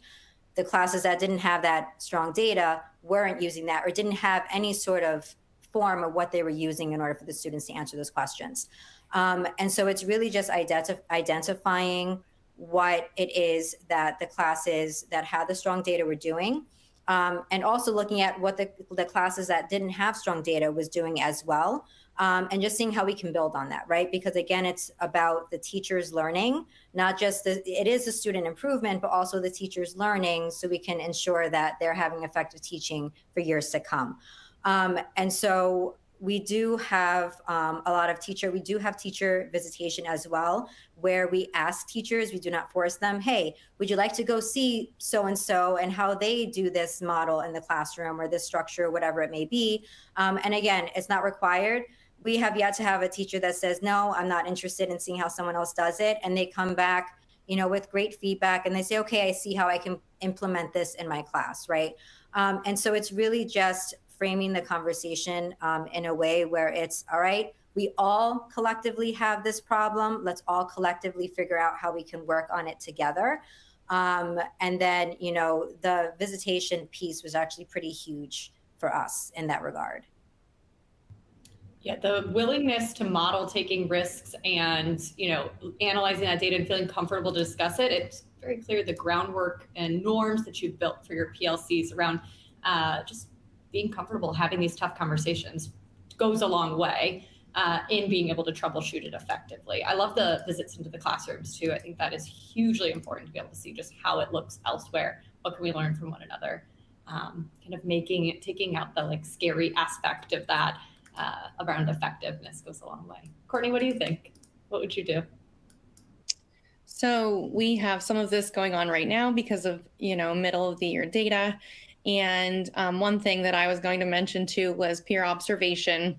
The classes that didn't have that strong data weren't using that, or didn't have any sort of form of what they were using in order for the students to answer those questions. And so it's really just identifying what it is that the classes that had the strong data were doing, and also looking at what the classes that didn't have strong data was doing as well. And just seeing how we can build on that, right? Because again, it's about the teachers learning, not just it is the student improvement, but also the teachers learning, so we can ensure that they're having effective teaching for years to come. And so we do have we do have teacher visitation as well, where we ask teachers, we do not force them, hey, would you like to go see so-and-so and how they do this model in the classroom or this structure, whatever it may be. And again, it's not required. We have yet to have a teacher that says, no, I'm not interested in seeing how someone else does it. And they come back, with great feedback, and they say, okay, I see how I can implement this in my class, right? And so it's really just framing the conversation in a way where it's, all right, we all collectively have this problem. Let's all collectively figure out how we can work on it together. And then, the visitation piece was actually pretty huge for us in that regard. Yeah, the willingness to model taking risks and, analyzing that data and feeling comfortable to discuss it. It's very clear the groundwork and norms that you've built for your PLCs around just being comfortable having these tough conversations goes a long way in being able to troubleshoot it effectively. I love the visits into the classrooms too. I think that is hugely important to be able to see just how it looks elsewhere. What can we learn from one another? Kind of taking out the like scary aspect of that around effectiveness goes a long way. Courtney, what do you think? What would you do? So we have some of this going on right now because of, middle of the year data. And one thing that I was going to mention too was peer observation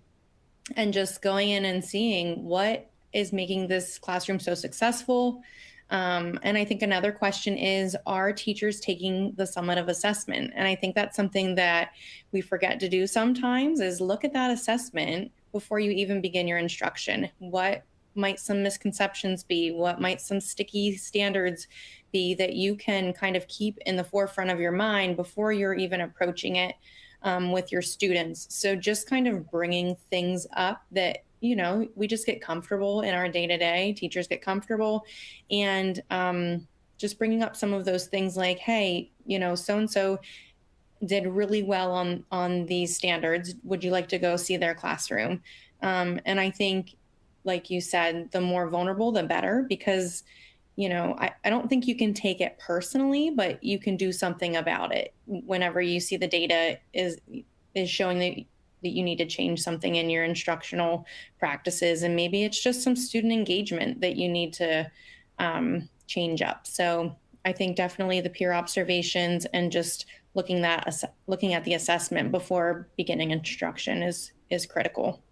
and just going in and seeing what is making this classroom so successful. And I think another question is, are teachers taking the summative assessment? And I think that's something that we forget to do sometimes, is look at that assessment before you even begin your instruction. What might some misconceptions be? What might some sticky standards be that you can kind of keep in the forefront of your mind before you're even approaching it with your students? So just kind of bringing things up that, we just get comfortable in our day-to-day, teachers get comfortable, and just bringing up some of those things like, hey, so-and-so did really well on these standards. Would you like to go see their classroom? And I think, like you said, the more vulnerable, the better, because, I don't think you can take it personally, but you can do something about it whenever you see the data is showing that you need to change something in your instructional practices. And maybe it's just some student engagement that you need to change up. So I think definitely the peer observations and just looking at the assessment before beginning instruction is critical.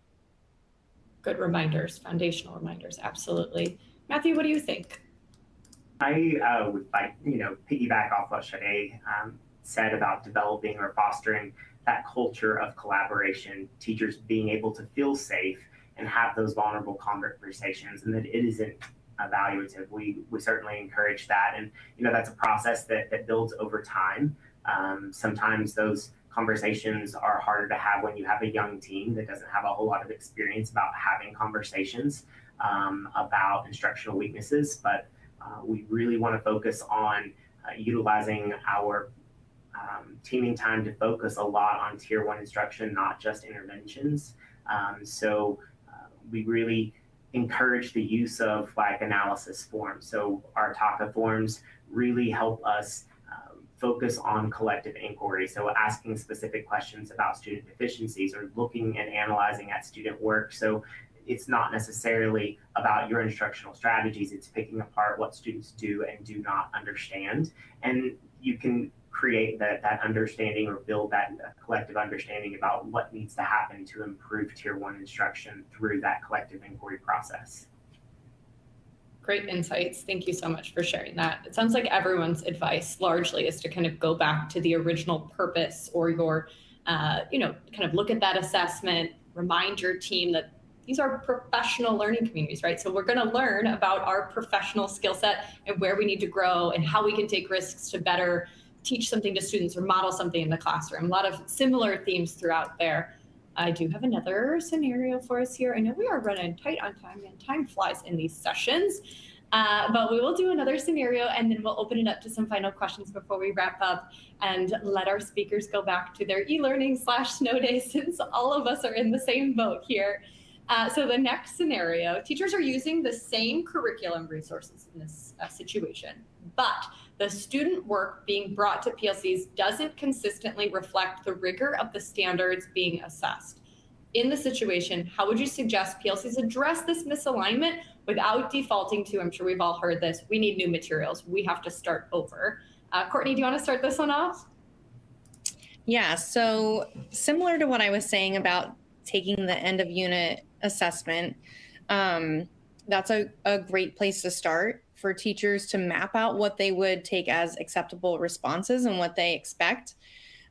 Good reminders, foundational reminders, absolutely. Matthew, what do you think? I would like, piggyback off what Sade said about developing or fostering that culture of collaboration, teachers being able to feel safe and have those vulnerable conversations, and that it isn't evaluative. We certainly encourage that. And, that's a process that builds over time. Sometimes those conversations are harder to have when you have a young team that doesn't have a whole lot of experience about having conversations about instructional weaknesses. But we really want to focus on utilizing our teaming time to focus a lot on tier 1 instruction, not just interventions. So we really encourage the use of like analysis forms. So our TACA forms really help us focus on collective inquiry. So asking specific questions about student deficiencies or looking and analyzing at student work. So it's not necessarily about your instructional strategies. It's picking apart what students do and do not understand. And you can create that understanding or build that collective understanding about what needs to happen to improve tier 1 instruction through that collective inquiry process. Great insights. Thank you so much for sharing that. It sounds like everyone's advice largely is to kind of go back to the original purpose or your, kind of look at that assessment, remind your team that these are professional learning communities, right? So we're going to learn about our professional skill set and where we need to grow and how we can take risks to better teach something to students or model something in the classroom. A lot of similar themes throughout there. I do have another scenario for us here. I know we are running tight on time, and time flies in these sessions, but we will do another scenario and then we'll open it up to some final questions before we wrap up and let our speakers go back to their e-learning/snow day, since all of us are in the same boat here. So the next scenario, teachers are using the same curriculum resources in this situation, but the student work being brought to PLCs doesn't consistently reflect the rigor of the standards being assessed. In the situation, how would you suggest PLCs address this misalignment without defaulting to, I'm sure we've all heard this, we need new materials, we have to start over? Courtney, do you want to start this one off? Yeah, so similar to what I was saying about taking the end of unit assessment, that's a great place to start for teachers to map out what they would take as acceptable responses and what they expect.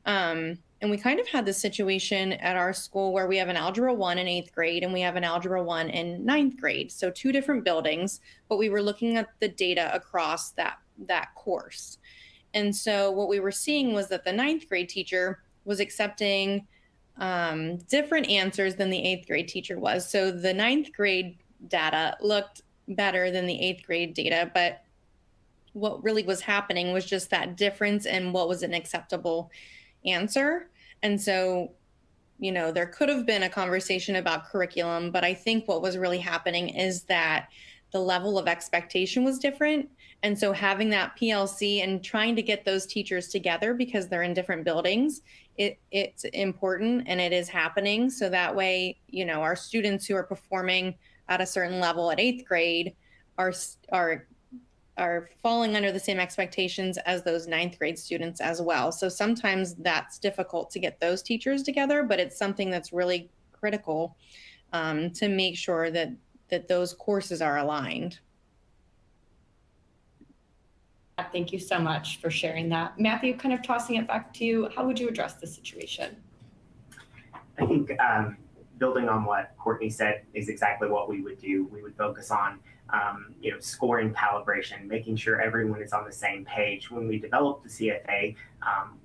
And we kind of had this situation at our school where we have an Algebra 1 in 8th grade and we have an Algebra 1 in 9th grade. So 2 different buildings, but we were looking at the data across that course. And so what we were seeing was that the 9th grade teacher was accepting different answers than the 8th grade teacher was. So the 9th grade data looked better than the 8th grade data, but what really was happening was just that difference in what was an acceptable answer. And so, there could have been a conversation about curriculum, but I think what was really happening is that the level of expectation was different. And so having that PLC and trying to get those teachers together because they're in different buildings, it's important and it is happening. So that way, our students who are performing at a certain level at 8th grade are falling under the same expectations as those 9th grade students as well. So sometimes that's difficult to get those teachers together, but it's something that's really critical to make sure that those courses are aligned. Thank you so much for sharing that. Matthew, kind of tossing it back to you, how would you address the situation? I think building on what Courtney said is exactly what we would do. We would focus on scoring calibration, making sure everyone is on the same page. When we develop the CFA,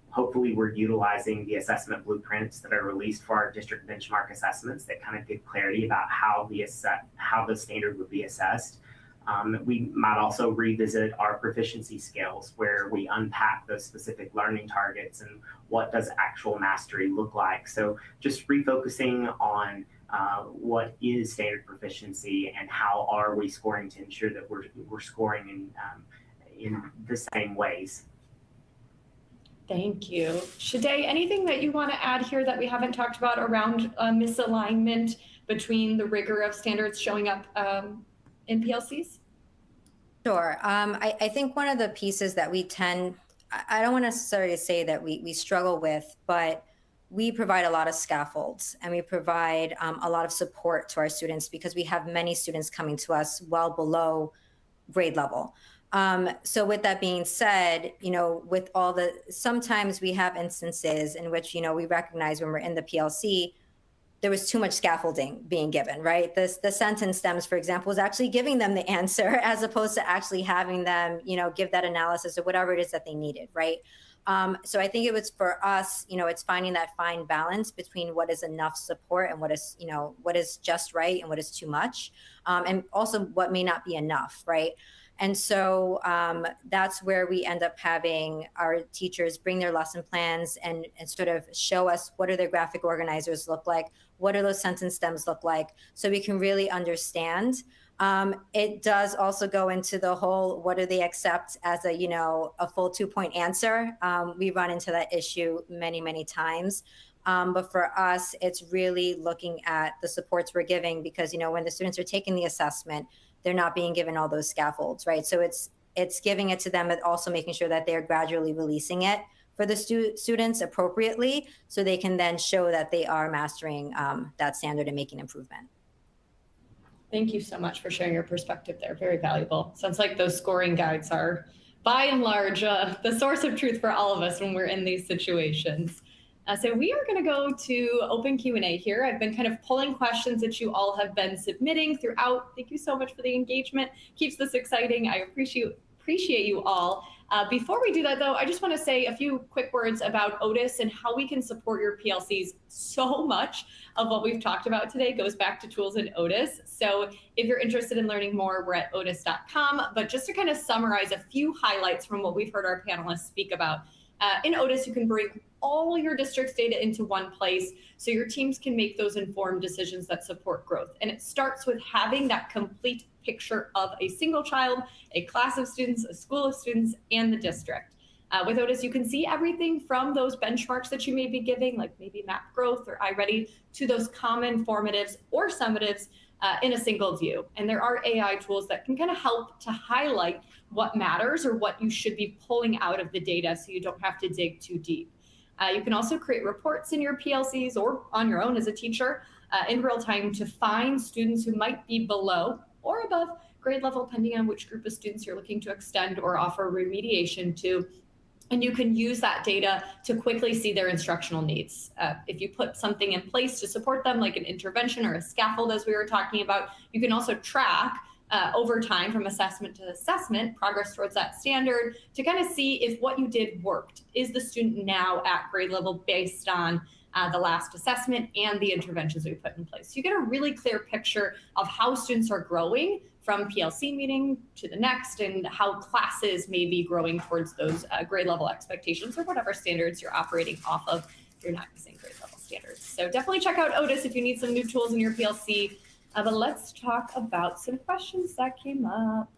hopefully we're utilizing the assessment blueprints that are released for our district benchmark assessments that kind of give clarity about how the standard would be assessed. We might also revisit our proficiency scales where we unpack those specific learning targets and what does actual mastery look like. So just refocusing on what is standard proficiency and how are we scoring to ensure that we're scoring in the same ways. Thank you. Shade, anything that you want to add here that we haven't talked about around misalignment between the rigor of standards showing up in PLCs? Sure. I think one of the pieces that I don't want to necessarily say that we struggle with, but we provide a lot of scaffolds and we provide a lot of support to our students because we have many students coming to us well below grade level. So with that being said, with sometimes we have instances in which, we recognize when we're in the PLC, there was too much scaffolding being given, right? The sentence stems, for example, was actually giving them the answer as opposed to actually having them, give that analysis or whatever it is that they needed, right? So I think it was for us, it's finding that fine balance between what is enough support and what is just right and what is too much, and also what may not be enough, right? And so that's where we end up having our teachers bring their lesson plans and sort of show us what do their graphic organizers look like, what do those sentence stems look like, so we can really understand. It does also go into the whole, what do they accept as a full 2-point answer? We run into that issue many, many times. But for us, it's really looking at the supports we're giving because, when the students are taking the assessment, they're not being given all those scaffolds, right? So it's giving it to them, but also making sure that they're gradually releasing it for the students appropriately so they can then show that they are mastering that standard and making improvement. Thank you so much for sharing your perspective there. Very valuable. Sounds like those scoring guides are, by and large, the source of truth for all of us when we're in these situations. So we are going to go to open Q&A here. I've been kind of pulling questions that you all have been submitting throughout. Thank you so much for the engagement. Keeps this exciting. I appreciate you all. Before we do that, though, I just want to say a few quick words about Otus and how we can support your PLCs. So much of what we've talked about today goes back to tools in Otus. So if you're interested in learning more, we're at otus.com. But just to kind of summarize a few highlights from what we've heard our panelists speak about. In Otus, you can bring all your district's data into one place so your teams can make those informed decisions that support growth. And it starts with having that complete picture of a single child, a class of students, a school of students, and the district. With Otus, you can see everything from those benchmarks that you may be giving, like maybe map growth or iReady, to those common formatives or summatives in a single view. And there are AI tools that can kind of help to highlight what matters or what you should be pulling out of the data so you don't have to dig too deep. You can also create reports in your PLCs or on your own as a teacher in real time to find students who might be below or above grade level, depending on which group of students you're looking to extend or offer remediation to. And you can use that data to quickly see their instructional needs. If you put something in place to support them, like an intervention or a scaffold, as we were talking about, you can also track over time from assessment to assessment, progress towards that standard to kind of see if what you did worked. Is the student now at grade level based on the last assessment and the interventions we put in place? So you get a really clear picture of how students are growing from PLC meeting to the next and how classes may be growing towards those grade level expectations or whatever standards you're operating off of you're not using grade level standards. So definitely check out Otus if you need some new tools in your PLC. But let's talk about some questions that came up.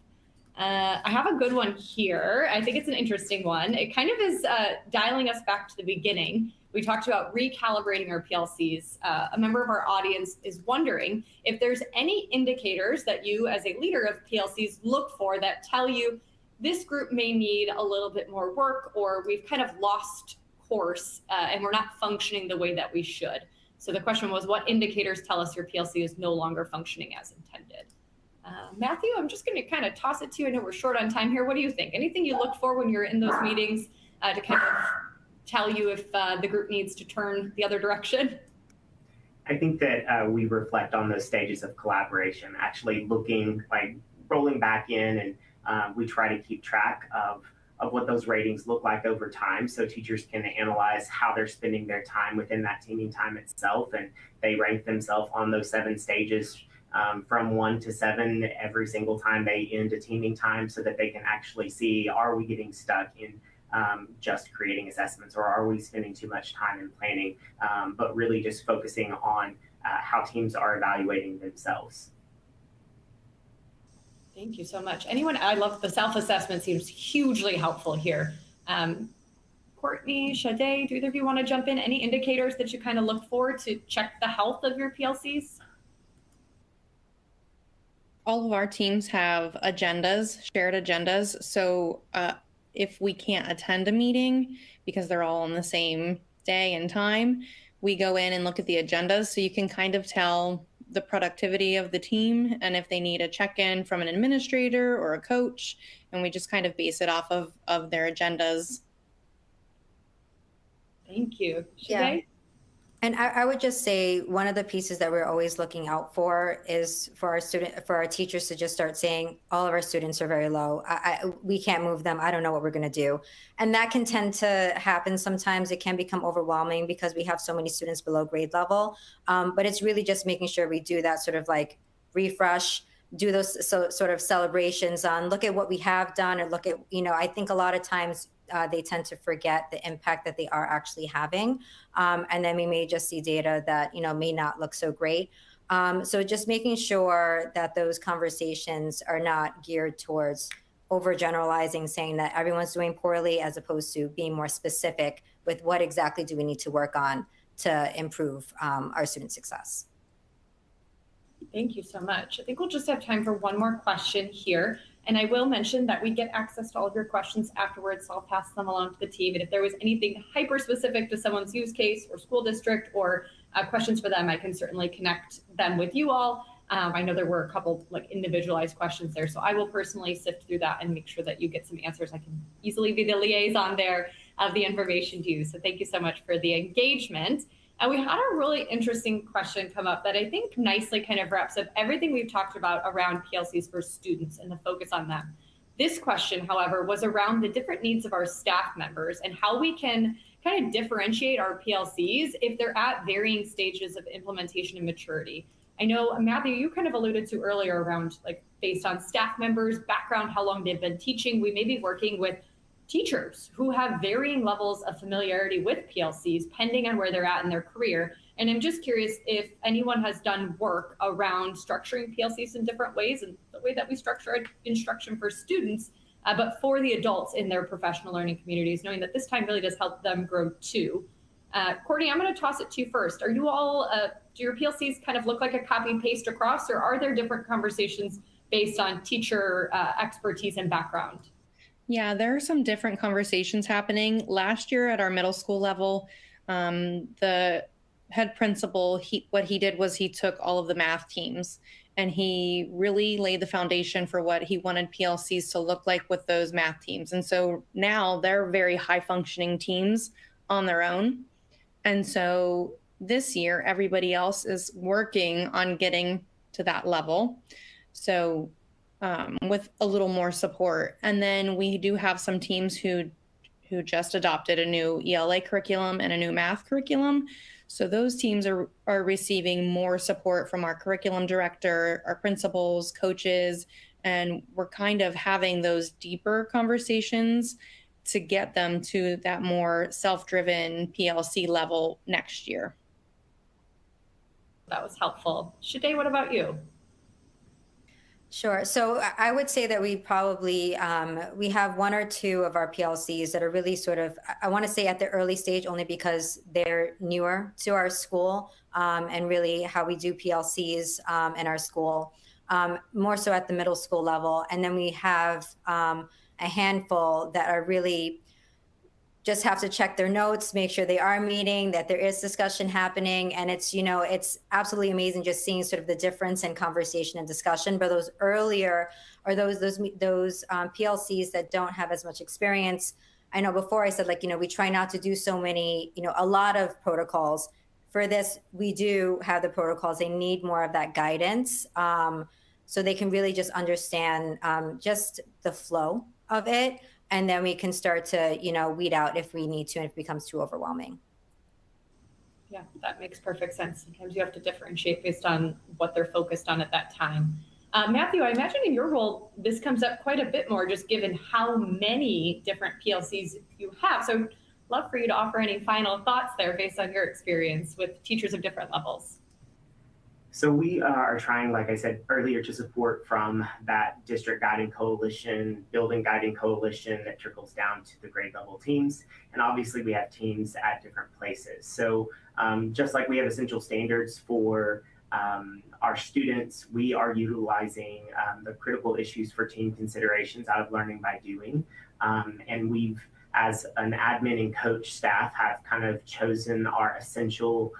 I have a good one here. I think it's an interesting one. It kind of is dialing us back to the beginning. We talked about recalibrating our PLCs. A member of our audience is wondering if there's any indicators that you as a leader of PLCs look for that tell you this group may need a little bit more work, or we've kind of lost course and we're not functioning the way that we should. So the question was, what indicators tell us your PLC is no longer functioning as intended? Matthew, I'm just going to kind of toss it to you. I know we're short on time here. What do you think? Anything you look for when you're in those meetings to kind of tell you if the group needs to turn the other direction? I think that we reflect on those stages of collaboration, actually looking, like rolling back in, and we try to keep track of what those ratings look like over time, so teachers can analyze how they're spending their time within that teaming time itself, and they rank themselves on those 7 stages from 1 to 7 every single time they end a teaming time, so that they can actually see, are we getting stuck in just creating assessments, or are we spending too much time in planning, but really just focusing on how teams are evaluating themselves. Thank you so much. Anyone, I love the self-assessment, seems hugely helpful here. Courtney, Sade, do either of you want to jump in? Any indicators that you kind of look for to check the health of your PLCs? All of our teams have agendas, shared agendas. So if we can't attend a meeting because they're all on the same day and time, we go in and look at the agendas, so you can kind of tell the productivity of the team and if they need a check-in from an administrator or a coach, and we just kind of base it off of their agendas. Thank you. Sade? Yeah. And I would just say one of the pieces that we're always looking out for is for our teachers to just start saying, all of our students are very low. We can't move them. I don't know what we're going to do. And that can tend to happen sometimes. It can become overwhelming because we have so many students below grade level. But it's really just making sure we do that sort of like refresh, do those sort of celebrations on look at what we have done, or look at, I think a lot of times they tend to forget the impact that they are actually having. And then we may just see data that, may not look so great. So just making sure that those conversations are not geared towards overgeneralizing, saying that everyone's doing poorly, as opposed to being more specific with what exactly do we need to work on to improve our student success. Thank you so much. I think we'll just have time for one more question here. And I will mention that we get access to all of your questions afterwards, so I'll pass them along to the team. And if there was anything hyper specific to someone's use case or school district, or questions for them, I can certainly connect them with you all. I know there were a couple like individualized questions there, so I will personally sift through that and make sure that you get some answers. I can easily be the liaison there of the information to you. So thank you so much for the engagement. And we had a really interesting question come up that I think nicely kind of wraps up everything we've talked about around PLCs for students and the focus on them. This question, however, was around the different needs of our staff members and how we can kind of differentiate our PLCs if they're at varying stages of implementation and maturity. I know, Matthew, you kind of alluded to earlier around like based on staff members' background, how long they've been teaching, we may be working with teachers who have varying levels of familiarity with PLCs, depending on where they're at in their career. And I'm just curious if anyone has done work around structuring PLCs in different ways, and the way that we structure instruction for students, but for the adults in their professional learning communities, knowing that this time really does help them grow too. Courtney, I'm going to toss it to you first. Are you all, do your PLCs kind of look like a copy and paste across, or are there different conversations based on teacher expertise and background? Yeah, there are some different conversations happening. Last year at our middle school level, the head principal, what he did was he took all of the math teams and he really laid the foundation for what he wanted PLCs to look like with those math teams. And so now they're very high functioning teams on their own. And so this year, everybody else is working on getting to that level. So with a little more support. And then we do have some teams who just adopted a new ELA curriculum and a new math curriculum. So those teams are receiving more support from our curriculum director, our principals, coaches, and we're kind of having those deeper conversations to get them to that more self-driven PLC level next year. That was helpful. Shade, what about you? Sure. So I would say that we probably, we have one or two of our PLCs that are really sort of, I want to say at the early stage, only because they're newer to our school, and really how we do PLCs in our school, more so at the middle school level. And then we have a handful that are really just have to check their notes, make sure they are meeting, that there is discussion happening. And it's, you know, it's absolutely amazing just seeing sort of the difference in conversation and discussion. But those earlier, or those PLCs that don't have as much experience, I know before I said, like, you know, we try not to do so many, you know, a lot of protocols. For this, we do have the protocols. They need more of that guidance, so they can really just understand just the flow of it. And then we can start to, you know, weed out if we need to and if it becomes too overwhelming. Yeah, that makes perfect sense. Sometimes you have to differentiate based on what they're focused on at that time. Matthew, I imagine in your role, this comes up quite a bit more, just given how many different PLCs you have. So love for you to offer any final thoughts there based on your experience with teachers of different levels. So we are trying, like I said earlier, to support from that district guiding coalition, building guiding coalition that trickles down to the grade level teams. And obviously we have teams at different places. So just like we have essential standards for our students, we are utilizing the critical issues for team considerations out of learning by doing. And we've, as an admin and coach staff, have kind of chosen our essential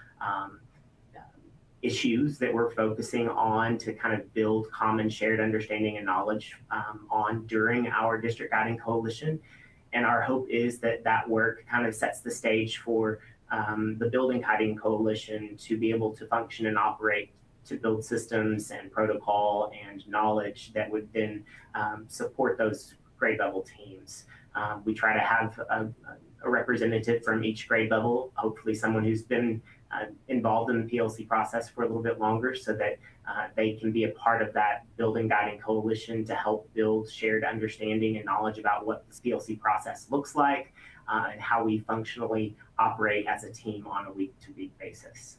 issues that we're focusing on to kind of build common shared understanding and knowledge on during our district guiding coalition. And our hope is that that work kind of sets the stage for the building guiding coalition to be able to function and operate, to build systems and protocol and knowledge that would then support those grade level teams. We try to have a representative from each grade level, hopefully someone who's been involved in the PLC process for a little bit longer, so that they can be a part of that building guiding coalition to help build shared understanding and knowledge about what this PLC process looks like and how we functionally operate as a team on a week-to-week basis.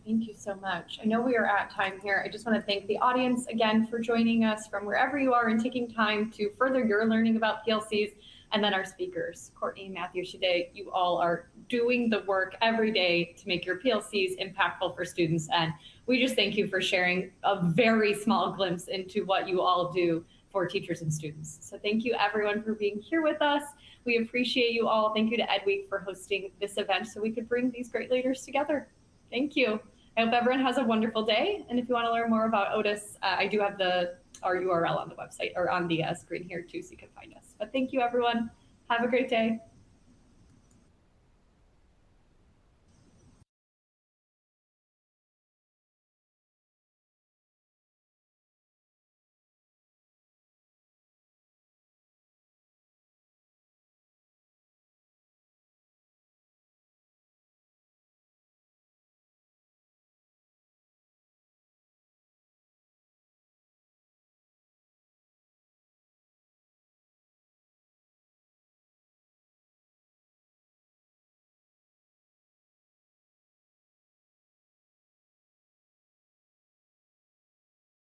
Thank you so much. I know we are at time here. I just want to thank the audience again for joining us from wherever you are and taking time to further your learning about PLCs. And then our speakers, Courtney, Matthew, Shade, you all are doing the work every day to make your PLCs impactful for students. And we just thank you for sharing a very small glimpse into what you all do for teachers and students. So thank you everyone for being here with us. We appreciate you all. Thank you to EdWeek for hosting this event so we could bring these great leaders together. Thank you. I hope everyone has a wonderful day. And if you want to learn more about Otus, I do have our URL on the website or on the screen here too, so you can find us. But thank you, everyone. Have a great day.